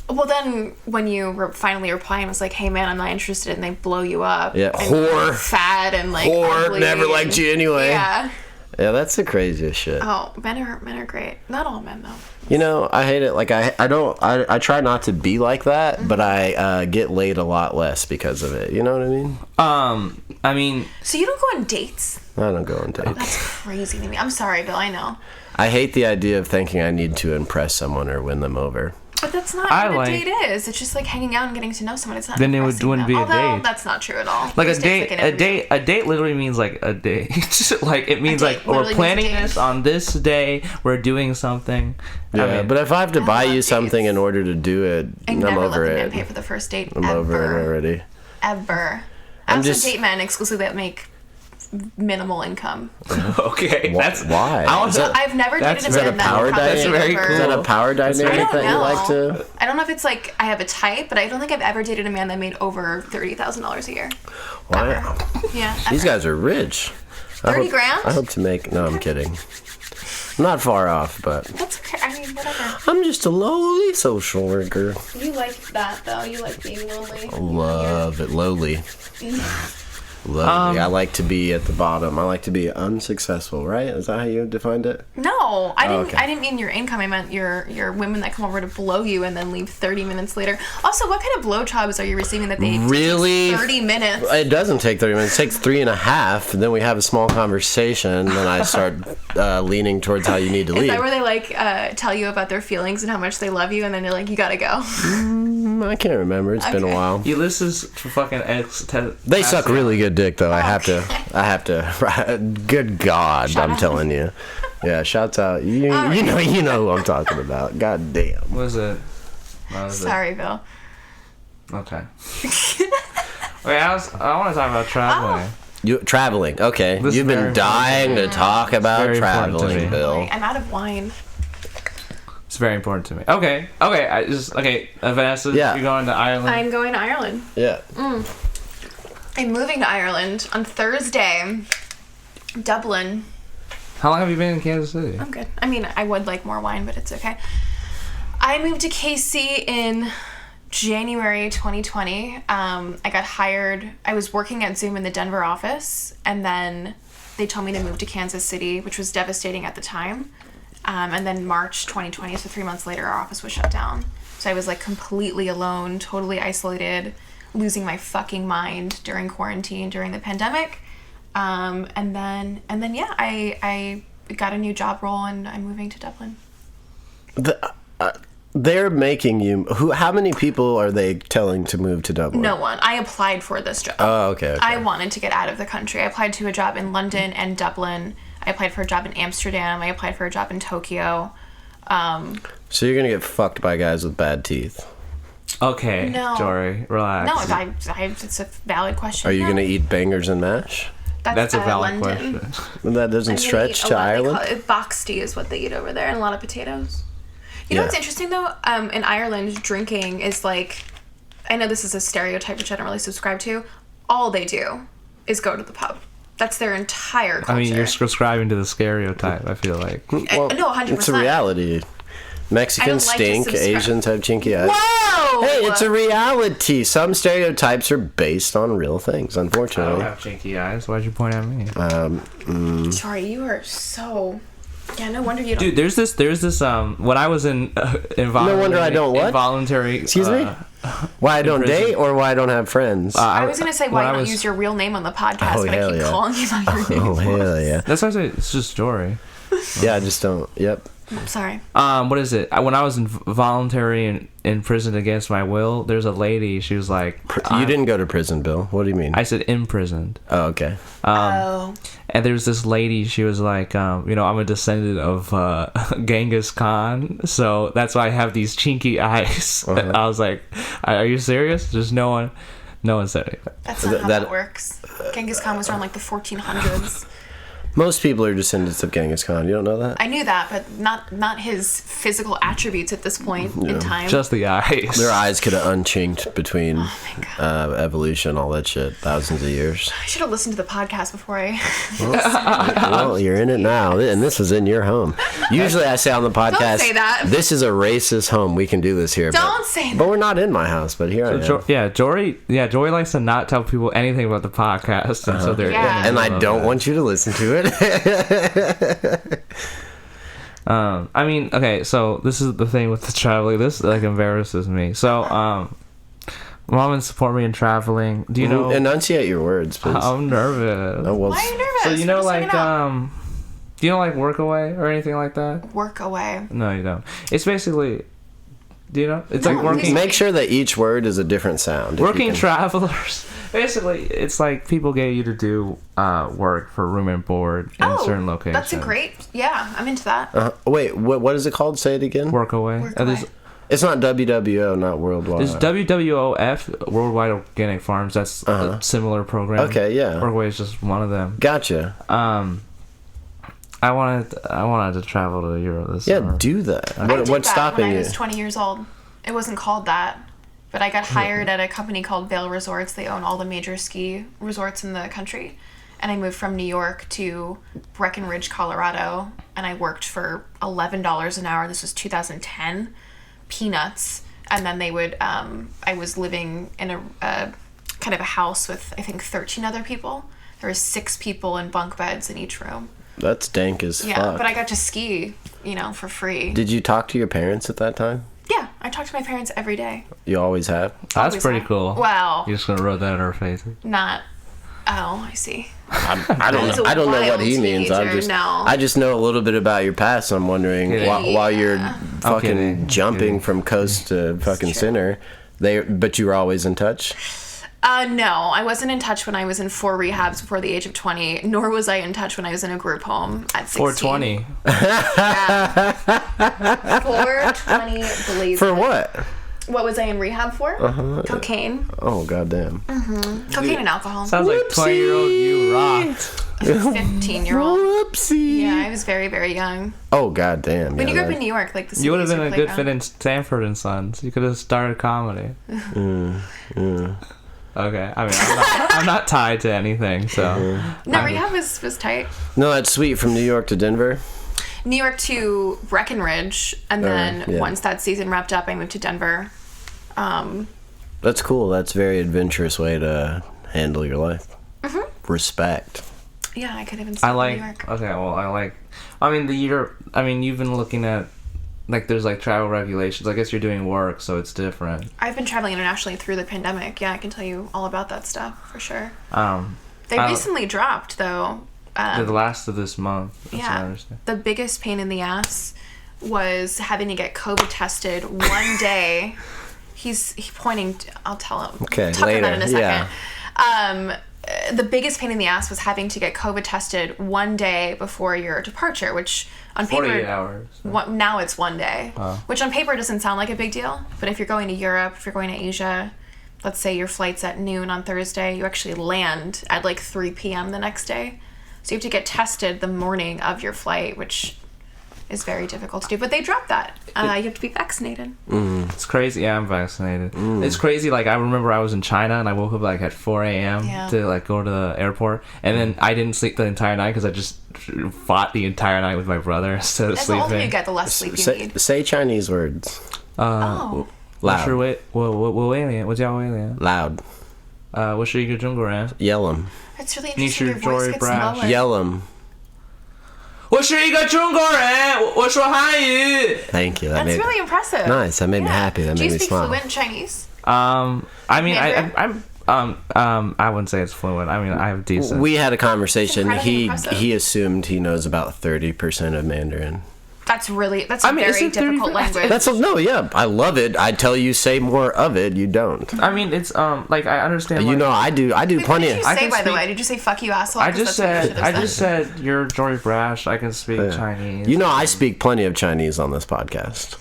Well, then when you finally reply and was like, "Hey, man, I'm not interested," and they blow you up. Yeah, and whore. you're fat and like Whore, ugly never and- liked you anyway. Yeah. Yeah, that's the craziest shit. Oh, men are great. Not all men though. You know, I hate it. Like, I try not to be like that, but I get laid a lot less because of it. You know what I mean? I mean, So you don't go on dates? I don't go on dates. That's crazy to me. I'm sorry, Bill. I know, I hate the idea of thinking I need to impress someone or win them over. but that's not what a date is. It's just like hanging out and getting to know someone. It's not. Then it impressing wouldn't them. be a Although, date. that's not true at all. like First date's an interview. a date literally means like a date. Like it means date like we're literally planning means a date. this on this day. We're doing something. Yeah, I mean, but if I have to buy love you something dates. in order to do it, I I'm never over let the man it. pay for the first date. I'm ever. over it already. Ever. I I'm also just- date men exclusively that make minimal income. okay, that's Why? I want Is to- that- I've never That's- dated is a that man a power that will dynamic? probably That's very over- cool. Is that a power I dynamic don't that you know. like to? I don't know if it's like I have a type, but I don't think I've ever dated a man that made over $30,000 a year. Wow. Yeah. These ever. guys are rich. 30 grand? I hope to make. No, I'm kidding. Not far off, but That's okay. I mean, whatever. I'm just a lowly social worker. You like that though. You like being lonely. Love it, lowly. Lowly. I like to be at the bottom. I like to be unsuccessful. Right? Is that how you defined it? No, I didn't. okay. I didn't mean your income. I meant your women that come over to blow you and then leave 30 minutes later. Also, what kind of blowjobs are you receiving that they Really? take 30 minutes? It doesn't take 30 minutes. It takes 3.5. And then we have a small conversation. And then I start leaning towards how you need to Is leave. that where they like tell you about their feelings and how much they love you, and then you're like, you gotta go? I can't remember. It's been a Okay. while. Ulysses for fucking ex. They suck really good dick, though. I have to. Good God, Shout I'm out. telling you. Yeah, shouts out. You know who I'm talking about. God damn. What was it? What was Sorry, Bill. it? Okay. Wait, I want to talk about traveling. You traveling? Okay, This is you've very been important. dying to talk about very important to traveling, me. Bill. I'm out of wine. It's very important to me. Okay. Vanessa, Yeah. you're going to Ireland. I'm going to Ireland. Yeah. I'm moving to Ireland on Thursday. Dublin. How long have you been in Kansas City? I'm good. I mean, I would like more wine, but it's okay. I moved to KC in January 2020. I got hired. I was working at Zoom in the Denver office, and then they told me to move to Kansas City, which was devastating at the time. And then March 2020, so 3 months later, our office was shut down. So I was like completely alone, totally isolated, losing my fucking mind during quarantine, during the pandemic. And then yeah, I got a new job role and I'm moving to Dublin. They're making you. How many people are they telling to move to Dublin? No one. I applied for this job. Oh, okay. I wanted to get out of the country. I applied to a job in London and Dublin. I applied for a job in Amsterdam. I applied for a job in Tokyo. So you're gonna get fucked by guys with bad teeth. Okay, No. Jory, relax. No, it's a valid question. Are you No. gonna eat bangers and mash? That's a valid London. question. That doesn't I'm gonna stretch eat a to lot- they Ireland. call it boxty is what they eat over there, and a lot of potatoes. You know Yeah. what's interesting though? In Ireland, drinking is like, I know this is a stereotype which I don't really subscribe to. All they do is go to the pub. That's their entire culture. I mean, you're subscribing to the stereotype, I feel like. Well, no, 100%. It's a reality. Mexicans I don't like to stink. subscribe. Asians have chinky eyes. Whoa! Hey, it's a reality. Some stereotypes are based on real things, I don't unfortunately. have chinky eyes. Why'd you point at me? Sorry, you are so. Yeah, no wonder you don't. Dude, there's this when I was in involuntary. No wonder I don't what? Involuntary. Excuse me? Why I don't prison. date or why I don't have friends? I was gonna say why when you I don't was- use your real name on the podcast, Oh, but I hell keep yeah. calling you by your name. Oh, hell yeah. That's why I say it's just Jory. Yeah, I just don't. Yep. I'm sorry. What is it? When I was involuntary in prison against my will, there's a lady. She was like, You didn't go to prison, Bill. What do you mean? I said imprisoned. Oh, okay. Oh. And there's this lady, she was like, I'm a descendant of Genghis Khan, so that's why I have these chinky eyes. I was like, are you serious? Just no one said anything. That's not how that works. Genghis Khan was around like the 1400s. Most people are descendants of Genghis Khan. You don't know that? I knew that, but not his physical attributes at this point in time. Just the eyes. Their eyes could have unchinked between evolution, all that shit, thousands of years. I should have listened to the podcast before I... Well, you're in it now, and this was in your home. Usually I say on the podcast, Don't say that. This is a racist home. We can do this here. Don't say that. But we're not in my house, but here I am. Jory likes to not tell people anything about the podcast, and so they're And I don't want you to listen to it. I mean, okay, so this is the thing with the traveling. This like embarrasses me. So, mom and support me in traveling. Do you know? Enunciate your words, please. I'm nervous. Oh, well, Why are you nervous? So you know, We're just like, hanging out. do you know like Workaway or anything like that? Work away. No, you don't. It's basically, do you know? It's No, like working. Make sure that each word is a different sound. if you Working can. travelers. Basically, it's like people get you to do work for room and board in certain locations. That's a great... Yeah, I'm into that. Wait, what is it called? Say it again. Workaway. Workaway. It's not WWO, not worldwide. There's WWOF, Worldwide Organic Farms. That's a similar program. Okay, yeah. Workaway is just one of them. Gotcha. I wanted to travel to Europe this Yeah, summer. do that. I did What's that stopping when you? I was 20 years old. It wasn't called that. But I got hired at a company called Vail Resorts. They own all the major ski resorts in the country. And I moved from New York to Breckenridge, Colorado. And I worked for $11 an hour. This was 2010. Peanuts. And then they would... I was living in a kind of a house with, I think, 13 other people. There was 6 people in bunk beds in each room. That's dank as Yeah, fuck. but I got to ski, for free. Did you talk to your parents at that time? Yeah, I talk to my parents every day. You always have? That's Always pretty have. cool. Wow. You're just gonna rub that in our faces. Not... Oh, I see. I don't was know. a I don't know what wild he means. teenager, I just know a little bit about your past. So I'm wondering while you're fucking Okay. jumping from coast to fucking center, but you were always in touch. No, I wasn't in touch when I was in 4 rehabs before the age of 20, nor was I in touch when I was in a group home at 16. 420. 420, believe For it. what? What was I in rehab for? Cocaine. Oh goddamn. Cocaine and alcohol. Sounds like 20-year-old you rocked. 15-year-old. Whoopsie. Yeah, I was very, very young. Oh goddamn. When Yeah, you grew up in New York, like the You would have city's been your a good fit playground. in Stanford and Sons. You could have started comedy. Okay, I mean, I'm not tied to anything, so. No, rehab was tight. No, that's sweet. From New York to Denver. New York to Breckenridge, and then yeah. once that season wrapped up, I moved to Denver. That's cool. That's a very adventurous way to handle your life. Respect. Yeah, I could have been I in like. New York. Okay, well, I mean, you've been looking at, like, there's like travel regulations. I guess you're doing work, so it's different. I've been traveling internationally through the pandemic. Yeah, I can tell you all about that stuff for sure. They I- recently dropped though. The last of this month. That's what I Yeah, understand. the biggest pain in the ass was having to get COVID tested one day. He's pointing. I'll tell him. Okay, Talk about that in a later, second. yeah. The biggest pain in the ass was having to get COVID tested one day before your departure, which on paper 48 hours. now it's one day, which on paper doesn't sound like a big deal. But if you're going to Europe, if you're going to Asia, let's say your flight's at noon on Thursday, you actually land at like 3 p.m. the next day. So you have to get tested the morning of your flight, which is very difficult to do. But they dropped that. You have to be vaccinated. It's crazy. Yeah, I'm vaccinated. It's crazy. Like, I remember I was in China and I woke up like at 4 a.m. Yeah. to like go to the airport, and then I didn't sleep the entire night because I just fought the entire night with my brother instead of As the older you sleeping. get, the less sleep you need. Say Chinese words. Oh. 我 Loud. 是我威廉，我叫威廉。 Loud. 我是一个中国人。 Yell them. It's really You interesting. Your should voice Jory gets Brash. lower. Yell them. 我是一个中国人，我说汉语。 Thank you. That That's made really impressive. nice. That made me happy. That Do made you me speak smile. fluent Chinese? I mean, Mandarin? I wouldn't say it's fluent. I mean, I have decent. We had a conversation. Incredibly He impressive. assumed he knows about 30% of Mandarin. That's a I mean, very isn't difficult 30 language. That's yeah. I love it. I tell you, say more of it. You don't. I mean, it's like I understand. You like, know, I do. Wait, what plenty did you of. I say, can by the speak- way? Did you say "fuck you, asshole"? I 'Cause just that's what you said should have said. you're Jory Brash. I can speak Chinese. You know, I speak plenty of Chinese on this podcast.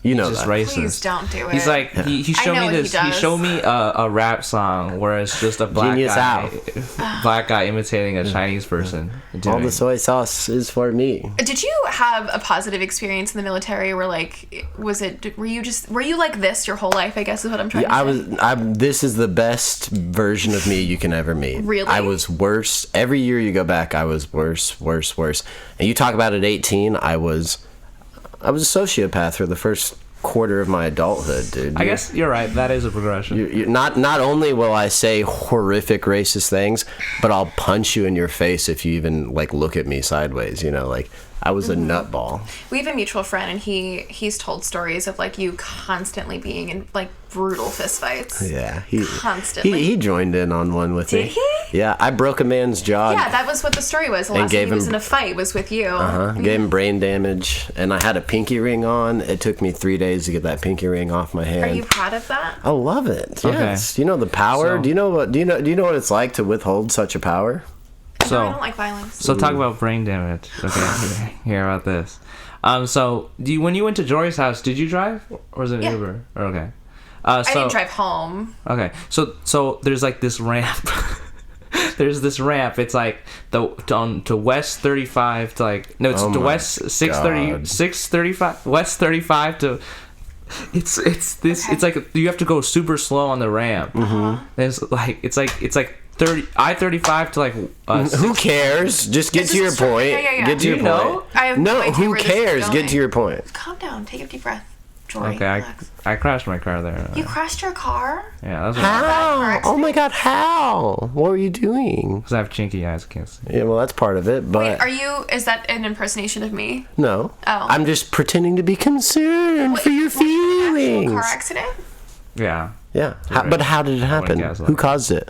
You know He's just that. racist. Please don't do it. He's like he showed me know this. he He does. showed me a rap song where it's just a black Genius guy imitating a Chinese person. All the soy sauce is for me. Did you have a positive experience in the military where like were you like this your whole life, I guess is what I'm trying to say? This is the best version of me you can ever meet. Really? I was worse. Every year you go back, I was worse. And you talk about at 18, I was a sociopath for the first quarter of my adulthood, dude. I guess you're right. That is a progression. You're not only will I say horrific racist things, but I'll punch you in your face if you even like look at me sideways. You know, like I was a nutball. We have a mutual friend, and he's told stories of like you constantly being in like brutal fistfights. Yeah, constantly. He joined in on one with me. Did he? Yeah, I broke a man's jaw. Yeah, that was what the story was. The last time he was in a fight was with you. Gave him brain damage, and I had a pinky ring on. It took me 3 days to get that pinky ring off my hand. Are you proud of that? I love it. Okay. Yes. You know the power. So- Do you know what it's like to withhold such a power? So No, I don't like violence. So talk about brain damage. Okay, hear about this. So when you went to Jory's house, did you drive or was it an Uber? Or, okay. I didn't drive home. Okay, so there's like this ramp. There's this ramp. It's like to West 35 to like no, it's to West 630 635 West 35 to. It's this. Okay. It's like you have to go super slow on the ramp. Mm-hmm. It's like 30 I-35 to like. Who cares? Just get to your point. Yeah. Get to your point. I have no idea who where this is cares? going. Get to your point. Calm down. Take a deep breath. Jory, Okay, relax. I crashed my car there. You crashed your car? Yeah, that's what How? Oh my God! How? What were you doing? because I have chinky eyes. I can't see. Yeah, well, that's part of it, but Wait, is that an impersonation of me? no. Oh. I'm just pretending to be concerned for your Was it an actual feelings. car accident? Yeah, Yeah, but how did it happen? gaslight. Who caused it?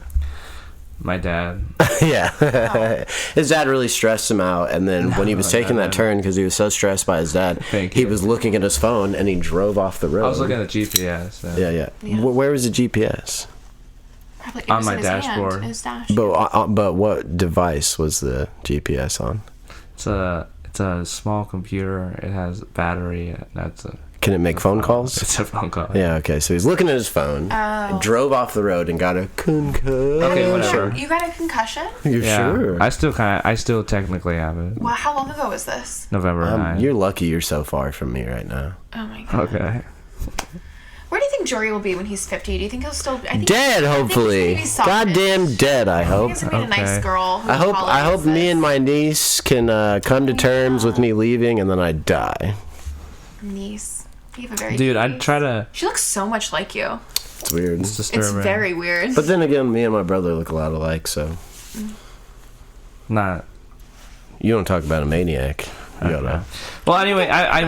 my dad. Yeah. His dad really stressed him out, and then when he was taking that turn, because he was so stressed by his dad, Thank he you. was looking at his phone, and he drove off the road. I was looking at the GPS. So. Yeah. Where was the GPS? Probably On it was my in his hand, dashboard. in his dash. But what device was the GPS on? It's a small computer. It has battery. That's a. Can it make phone calls? It's a phone call. Yeah, okay. So he's looking at his phone, drove off the road, and got a concussion. Okay, whatever. You got a concussion? You're Yeah, sure? I still technically have it. Well, how long ago was this? November 9th. You're lucky you're so far from me right now. Oh my god. Okay. Where do you think Jory will be when he's 50? Do you think he'll still... Dead, hopefully. Goddamn dead, I hope. He's gonna be a nice Okay. girl. I hope me and my niece can come to terms with me leaving, and then I die. niece. You have a very Dude, cute I'd niece. try to. She looks so much like you. It's weird. It's disturbing. It's very weird. But then again, me and my brother look a lot alike, so Not. you don't talk about a maniac. You gotta. Well, anyway, I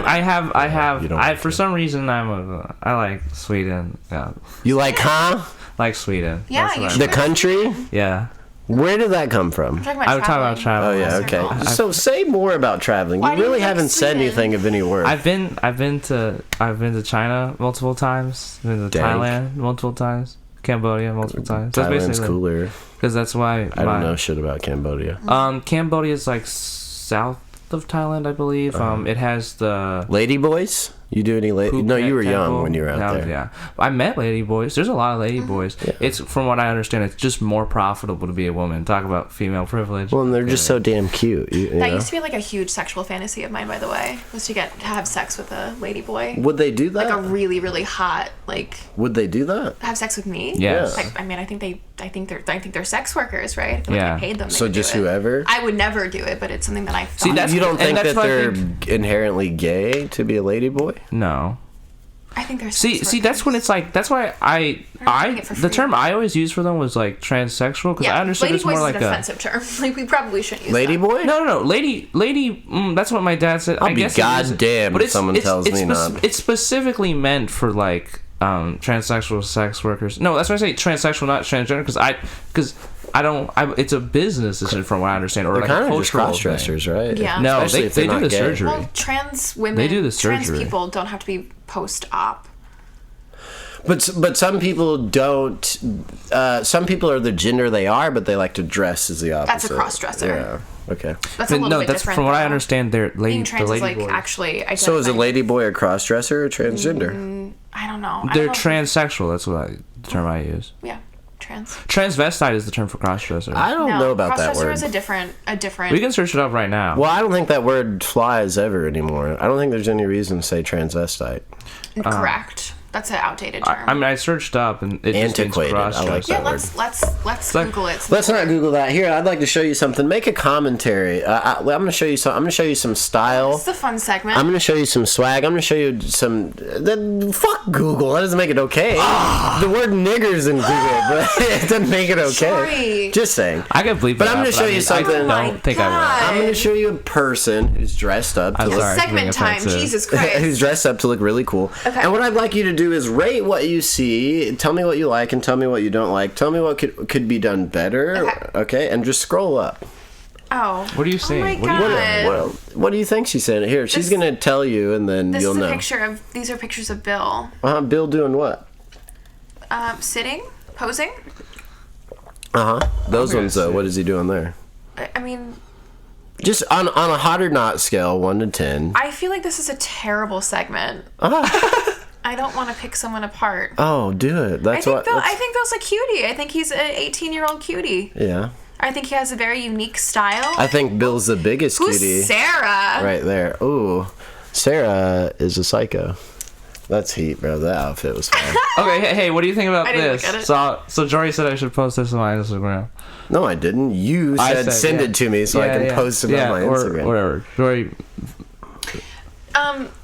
You don't have for to. some reason I like Sweden. Yeah, You like, huh? like Sweden. Yeah, That's you what I- should. The country? Yeah. Where did that come from? I'm talking about I would talk about traveling. Oh travel. yeah, okay. Circle. So say more about traveling. Why You do you really like haven't said Sweden? anything of any worth. I've been to China multiple times. Been to Dang. Thailand multiple times. Cambodia multiple times. Thailand's cooler. Because that's why. I don't know shit about Cambodia. Cambodia is like south of Thailand, I believe. It has the Lady boys? You do any lady? No, you were Phuket young temple. when you were out No, there. Yeah, I met lady boys. There's a lot of lady boys. It's from what I understand, it's just more profitable to be a woman. Talk about female privilege. Well, and they're just so damn cute. You That know? used to be like a huge sexual fantasy of mine, by the way, was to have sex with a lady boy. Would they do that? Like a really, really hot, like, Would they do that? have sex with me? Yes. Like, I mean, I think they're sex workers, right? I feel Yeah. like I paid them. they So would do just it. whoever? I would never do it, but it's something that I thought. See, that's- You don't and think that's that what I they're think- inherently gay to be a lady boy? No. I think they're See, that's when it's like that's why doing it for the free. term I always use for them was like transsexual because yeah, I understood lady it's more boys like is an a offensive term. Like, we probably shouldn't use Lady that. boy? no, lady. That's what my dad said. I'll I be guess it is. goddamn But if someone tells me not. It's specifically meant for like transsexual sex workers. No, that's why I say transsexual, not transgender, because it's a business decision from what I understand, or They're like kind a of just cultural cross-dressers, thing. right? Yeah. No, Especially they if they're do not the gay. surgery. Well, trans women, They do the trans surgery. people don't have to be post-op. But some people don't. Some people are the gender they are, but they like to dress as the opposite. That's a cross-dresser. Yeah. Okay. That's a little bit that's different. from what I though. understand. They're Being trans the is lady like boys. actually. So is a identifying- lady boy a cross-dresser or transgender? I don't know. I They're don't know if- transsexual. That's the term I use. Yeah, trans. Transvestite is the term for crossdresser. I don't know about that cross-dresser word. is a different. We can search it up right now. Well, I don't think that word flies ever anymore. I don't think there's any reason to say transvestite. Correct. That's an outdated term. I mean, I searched up and it just means Antiquated. I like cross-dresser. yeah, that let's like- Google it. Let's not Google that. Here, I'd like to show you something. Make a commentary. I'm going to show you some. I'm going to show you some style. This is a fun segment. I'm going to show you some swag. I'm going to show you some. Fuck Google. That doesn't make it okay. The word nigger's in Google, but it doesn't make it okay. Sorry. Just saying. I can bleep But it I'm out, gonna show you something. I Oh my don't think I God. I'm going to show you a person who's dressed up to I'm look sorry. segment being time. offensive. Jesus Christ. who's dressed up to look really cool. Okay. And what I'd like you to do is rate what you see, tell me what you like, and tell me what you don't like. Tell me what could be done better. Okay, and just scroll up. Oh. What are you Oh saying? my What are you- God. What do you think she's saying? Here, she's This- gonna tell you, and then This you'll is a know. picture of. These are pictures of Bill. Bill doing what? Sitting, posing. Those gonna ones though. say- What is he doing there? I mean, Just on a hot or not scale, 1 to 10. I feel like this is a terrible segment. I don't want to pick someone apart. Oh, do it. That's what. I think Bill's a cutie. I think he's an 18-year-old cutie. Yeah. I think he has a very unique style. I think Bill's the biggest Who's cutie. Sarah? Right there. Ooh, Sarah is a psycho. That's heat, bro. That outfit was fine. Okay, hey, what do you think about I didn't this? look at it. So Jory said I should post this on my Instagram. No, I didn't. You I said send yeah. it to me so I can post it on my Instagram. Or whatever. Jory,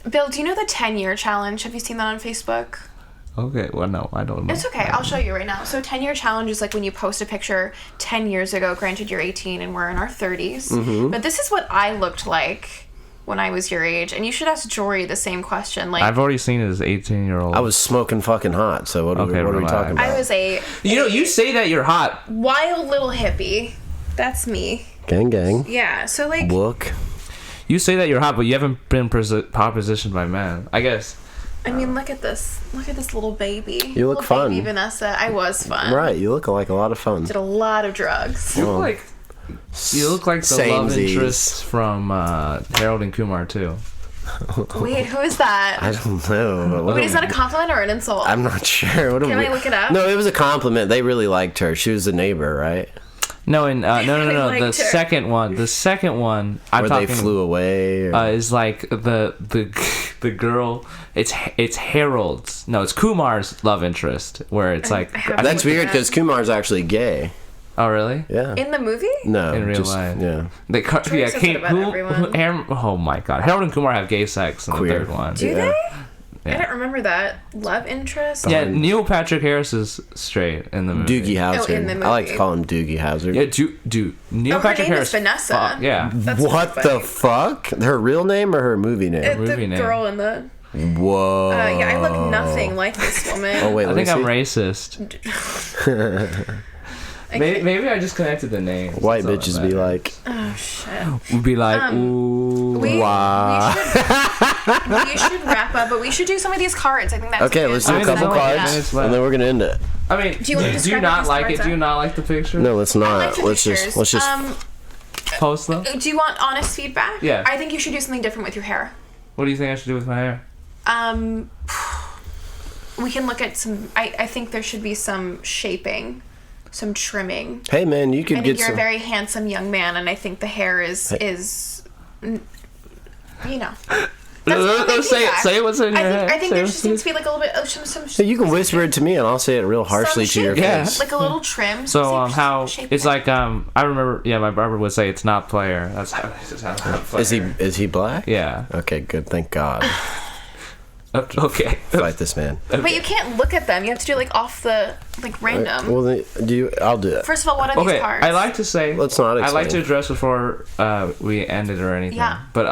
Bill, do you know the 10-year challenge? Have you seen that on Facebook? okay, well, no, I don't know. It's okay. I'll show you right now. So 10-year challenge is like when you post a picture 10 years ago. Granted, you're 18 and we're in our 30s. Mm-hmm. But this is what I looked like when I was your age. And you should ask Jory the same question. Like, I've already seen it as 18-year-old. I was smoking fucking hot. So what are we relax. talking about? I was a You say that you're hot. wild little hippie. That's me. Gang, gang. Yeah. So like, Look. You say that you're hot, but you haven't been propositioned by men. I guess. I mean, look at this. Look at this little baby. You look little fun. Baby Vanessa. I was fun. Right. You look like a lot of fun. Did a lot of drugs. You look like the love Samesies. interest from Harold and Kumar too. Wait, who is that? I don't know. But what Wait, is that a compliment or an insult? I'm not sure. What Can I look it up? No, it was a compliment. They really liked her. She was a neighbor, right? No, and no. liked The her. second one. I'm Where talking. they flew away. Or... Is like the girl. It's Harold's. No, it's Kumar's love interest. Where it's like. haven't That's looked at weird that. because Kumar's actually gay. Oh really? Yeah. In the movie? No. In real just, life. Yeah. They Jory says it about everyone. Oh my god, Harold and Kumar have gay sex in Queer. the third one. Do Yeah. they? Yeah. I don't remember that. Love interest? Yeah, Neil Patrick Harris is straight in the movie. Doogie Howser. in the I like to movie. call him Doogie Howser. Yeah, Neil Oh, her Patrick name Harris. is Vanessa. Fuck, yeah. That's What funny. the fuck? Her real name or her movie name? The movie name. girl in the... Whoa. yeah, I look nothing like this woman. Oh wait, I let me think I'm see. racist. I Maybe, can't- maybe I just connected the names. White That's all that bitches be matters. like, Oh, shit. Would be like, ooh. Wow. We should wrap up, but we should do some of these cards. I think that's okay, good. let's do I a mean, couple there's only 8 cards, minutes and then left. we're gonna end it. I mean, Do you want to do you describe not what these like it? cards Do you are? not like the picture? No, let's I not. like the let's pictures. just. Post them? Do you want honest feedback? Yeah. I think you should do something different with your hair. What do you think I should do with my hair? We can look at some... I think there should be some shaping, some trimming. Hey man, you could I get think you're some. a very handsome young man, and I think the hair is you know. Say what's in your head. I think Say there what's just needs to be like a little bit of some Hey, you can whisper it to me, and I'll say it real harshly to your Yeah. face. like a little trim. So some how shape it's it. like I remember my barber would say it's not player. That's how it's not player. Is he black? Yeah. Okay, good. Thank God. Okay. Fight this man. But you can't look at them. You have to do like off the like random. Well, then, I'll do it. First of all, what are Okay. these cards? I like to say. Let's not I like explain. to address before we end it or anything. Yeah. But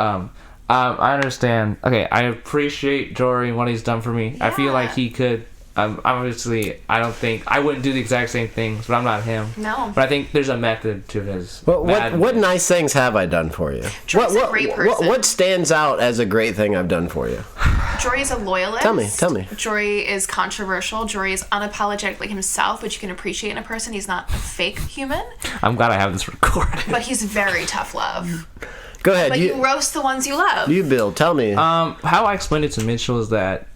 I understand. Okay, I appreciate Jory and what he's done for me. I feel Yeah. like he could. Obviously, I wouldn't do the exact same things, but I'm not him. No. But I think there's a method to his. What madness. nice things have I done for you? Jory's a great person. What stands out as a great thing I've done for you? Jory is a loyalist. Tell me. Jory is controversial. Jory is unapologetically himself, which you can appreciate in a person. He's not a fake human. I'm glad I have this recorded. But he's very tough love. Go ahead. But you roast the ones you love. You, Bill, tell me. How I explained it to Mitchell is that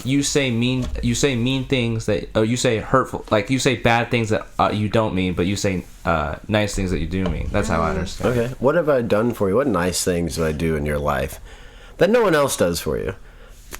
you say mean things you say hurtful, like you say bad things that you don't mean, but you say nice things that you do mean. That's how I understand. Okay. What have I done for you? What nice things do I do in your life that no one else does for you?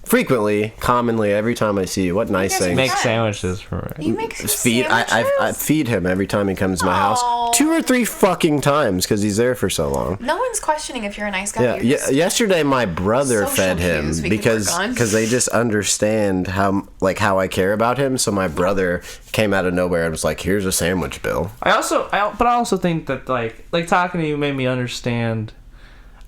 Frequently, commonly, every time I see you, what nice things? Make sandwiches for me. You make Feed. sandwiches? I feed him every time he comes to my house. 2 or 3 fucking times because he's there for so long. No one's questioning if you're a nice guy. Yeah. Yesterday, my brother Social fed him cues we can because work on. they just understand how I care about him. So my brother came out of nowhere and was like, "Here's a sandwich, Bill." I also think that like talking to you made me understand.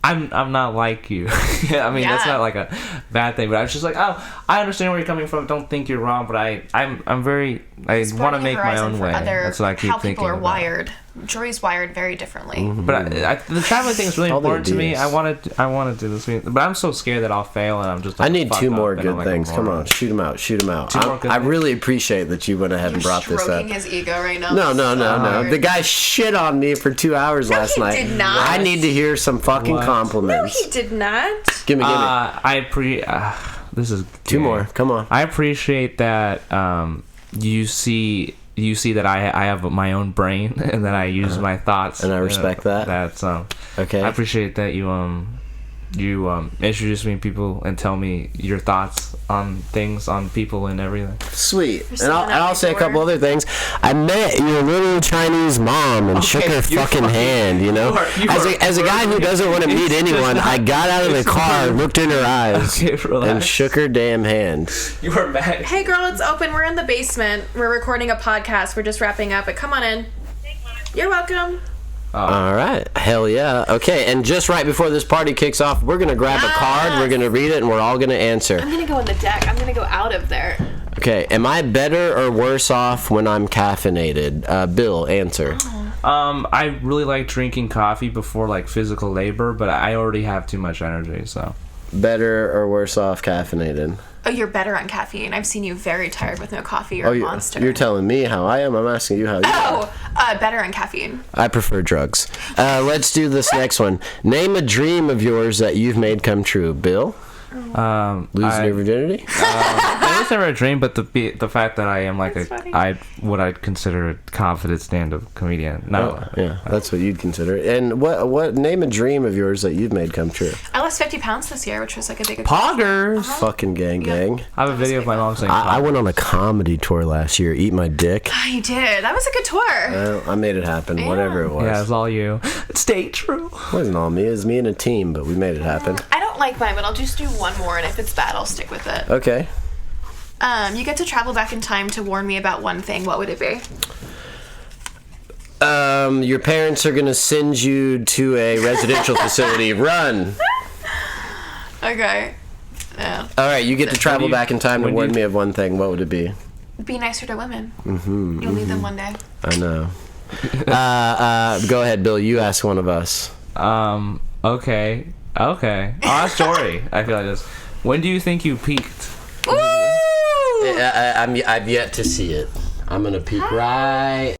I'm not like you. I mean, that's not like a bad thing, but I was just like, oh, I understand where you're coming from. Don't think you're wrong, but I want to make my own way. That's what I keep thinking. How people are wired. Jory's wired very differently. Mm-hmm. But the traveling thing is really important to me. I want to do this, but I'm so scared that I'll fail, and I'm just. Like, I need 2 more good like things. Come on, shoot them out. 2 more good I things? really appreciate that you went ahead and brought this up. Stroking his ego right now. No. The guy shit on me for 2 hours last night. Did not. I need to hear some fucking compliments. No, he did not. Give me. This is 2 more. Come on. I appreciate that you see that I have my own brain and that I use my thoughts, and I respect that. That's okay. I appreciate that you introduce me to people and tell me your thoughts on things, on people and everything. Sweet. And I'll say a couple other things. I met your little Chinese mom and shook her fucking hand, you know? As a guy who doesn't want to meet anyone, I got out of the car, looked in her eyes, and shook her damn hand. You were mad. Hey girl, it's open. We're in the basement. We're recording a podcast. We're just wrapping up, but come on in. You're welcome. All right. Hell yeah. Okay, and just right before this party kicks off, we're going to grab a card, we're going to read it, and we're all going to answer. I'm going to go on the deck. I'm going to go out of there. Okay, am I better or worse off when I'm caffeinated? Bill, answer. I really like drinking coffee before like physical labor, but I already have too much energy, so. Better or worse off caffeinated? Oh, you're better on caffeine. I've seen you very tired with no coffee or Monster. You're telling me how I am. I'm asking you how you are. Better on caffeine. I prefer drugs. Let's do this next one. Name a dream of yours that you've made come true. Bill? Losing your virginity? It was never a dream, but the fact that I am like what I'd consider a confident stand-up comedian. No, yeah, that's what you'd consider. And what name a dream of yours that you've made come true? I lost 50 pounds this year, which was like a big poggers. Fucking gang. I have a video of my mom saying. I went on a comedy tour last year. Eat my dick. You did. That was a good tour. Well, I made it happen. Yeah. Whatever it was. Yeah, it was all you. Stay true. It wasn't all me. It was me and a team, but we made it happen. I don't like mine, but I'll just do one more, and if it's bad, I'll stick with it. Okay. You get to travel back in time to warn me about one thing. What would it be? Your parents are gonna send you to a residential facility. Run. Okay. Yeah. All right, you get to travel back in time to warn me of one thing. What would it be? Be nicer to women. Mm-hmm. You'll need them one day. I know. Go ahead, Bill. You ask one of us. Okay. I'll ask Jory. I feel like this. When do you think you peaked? I've yet to see it. I'm gonna peek right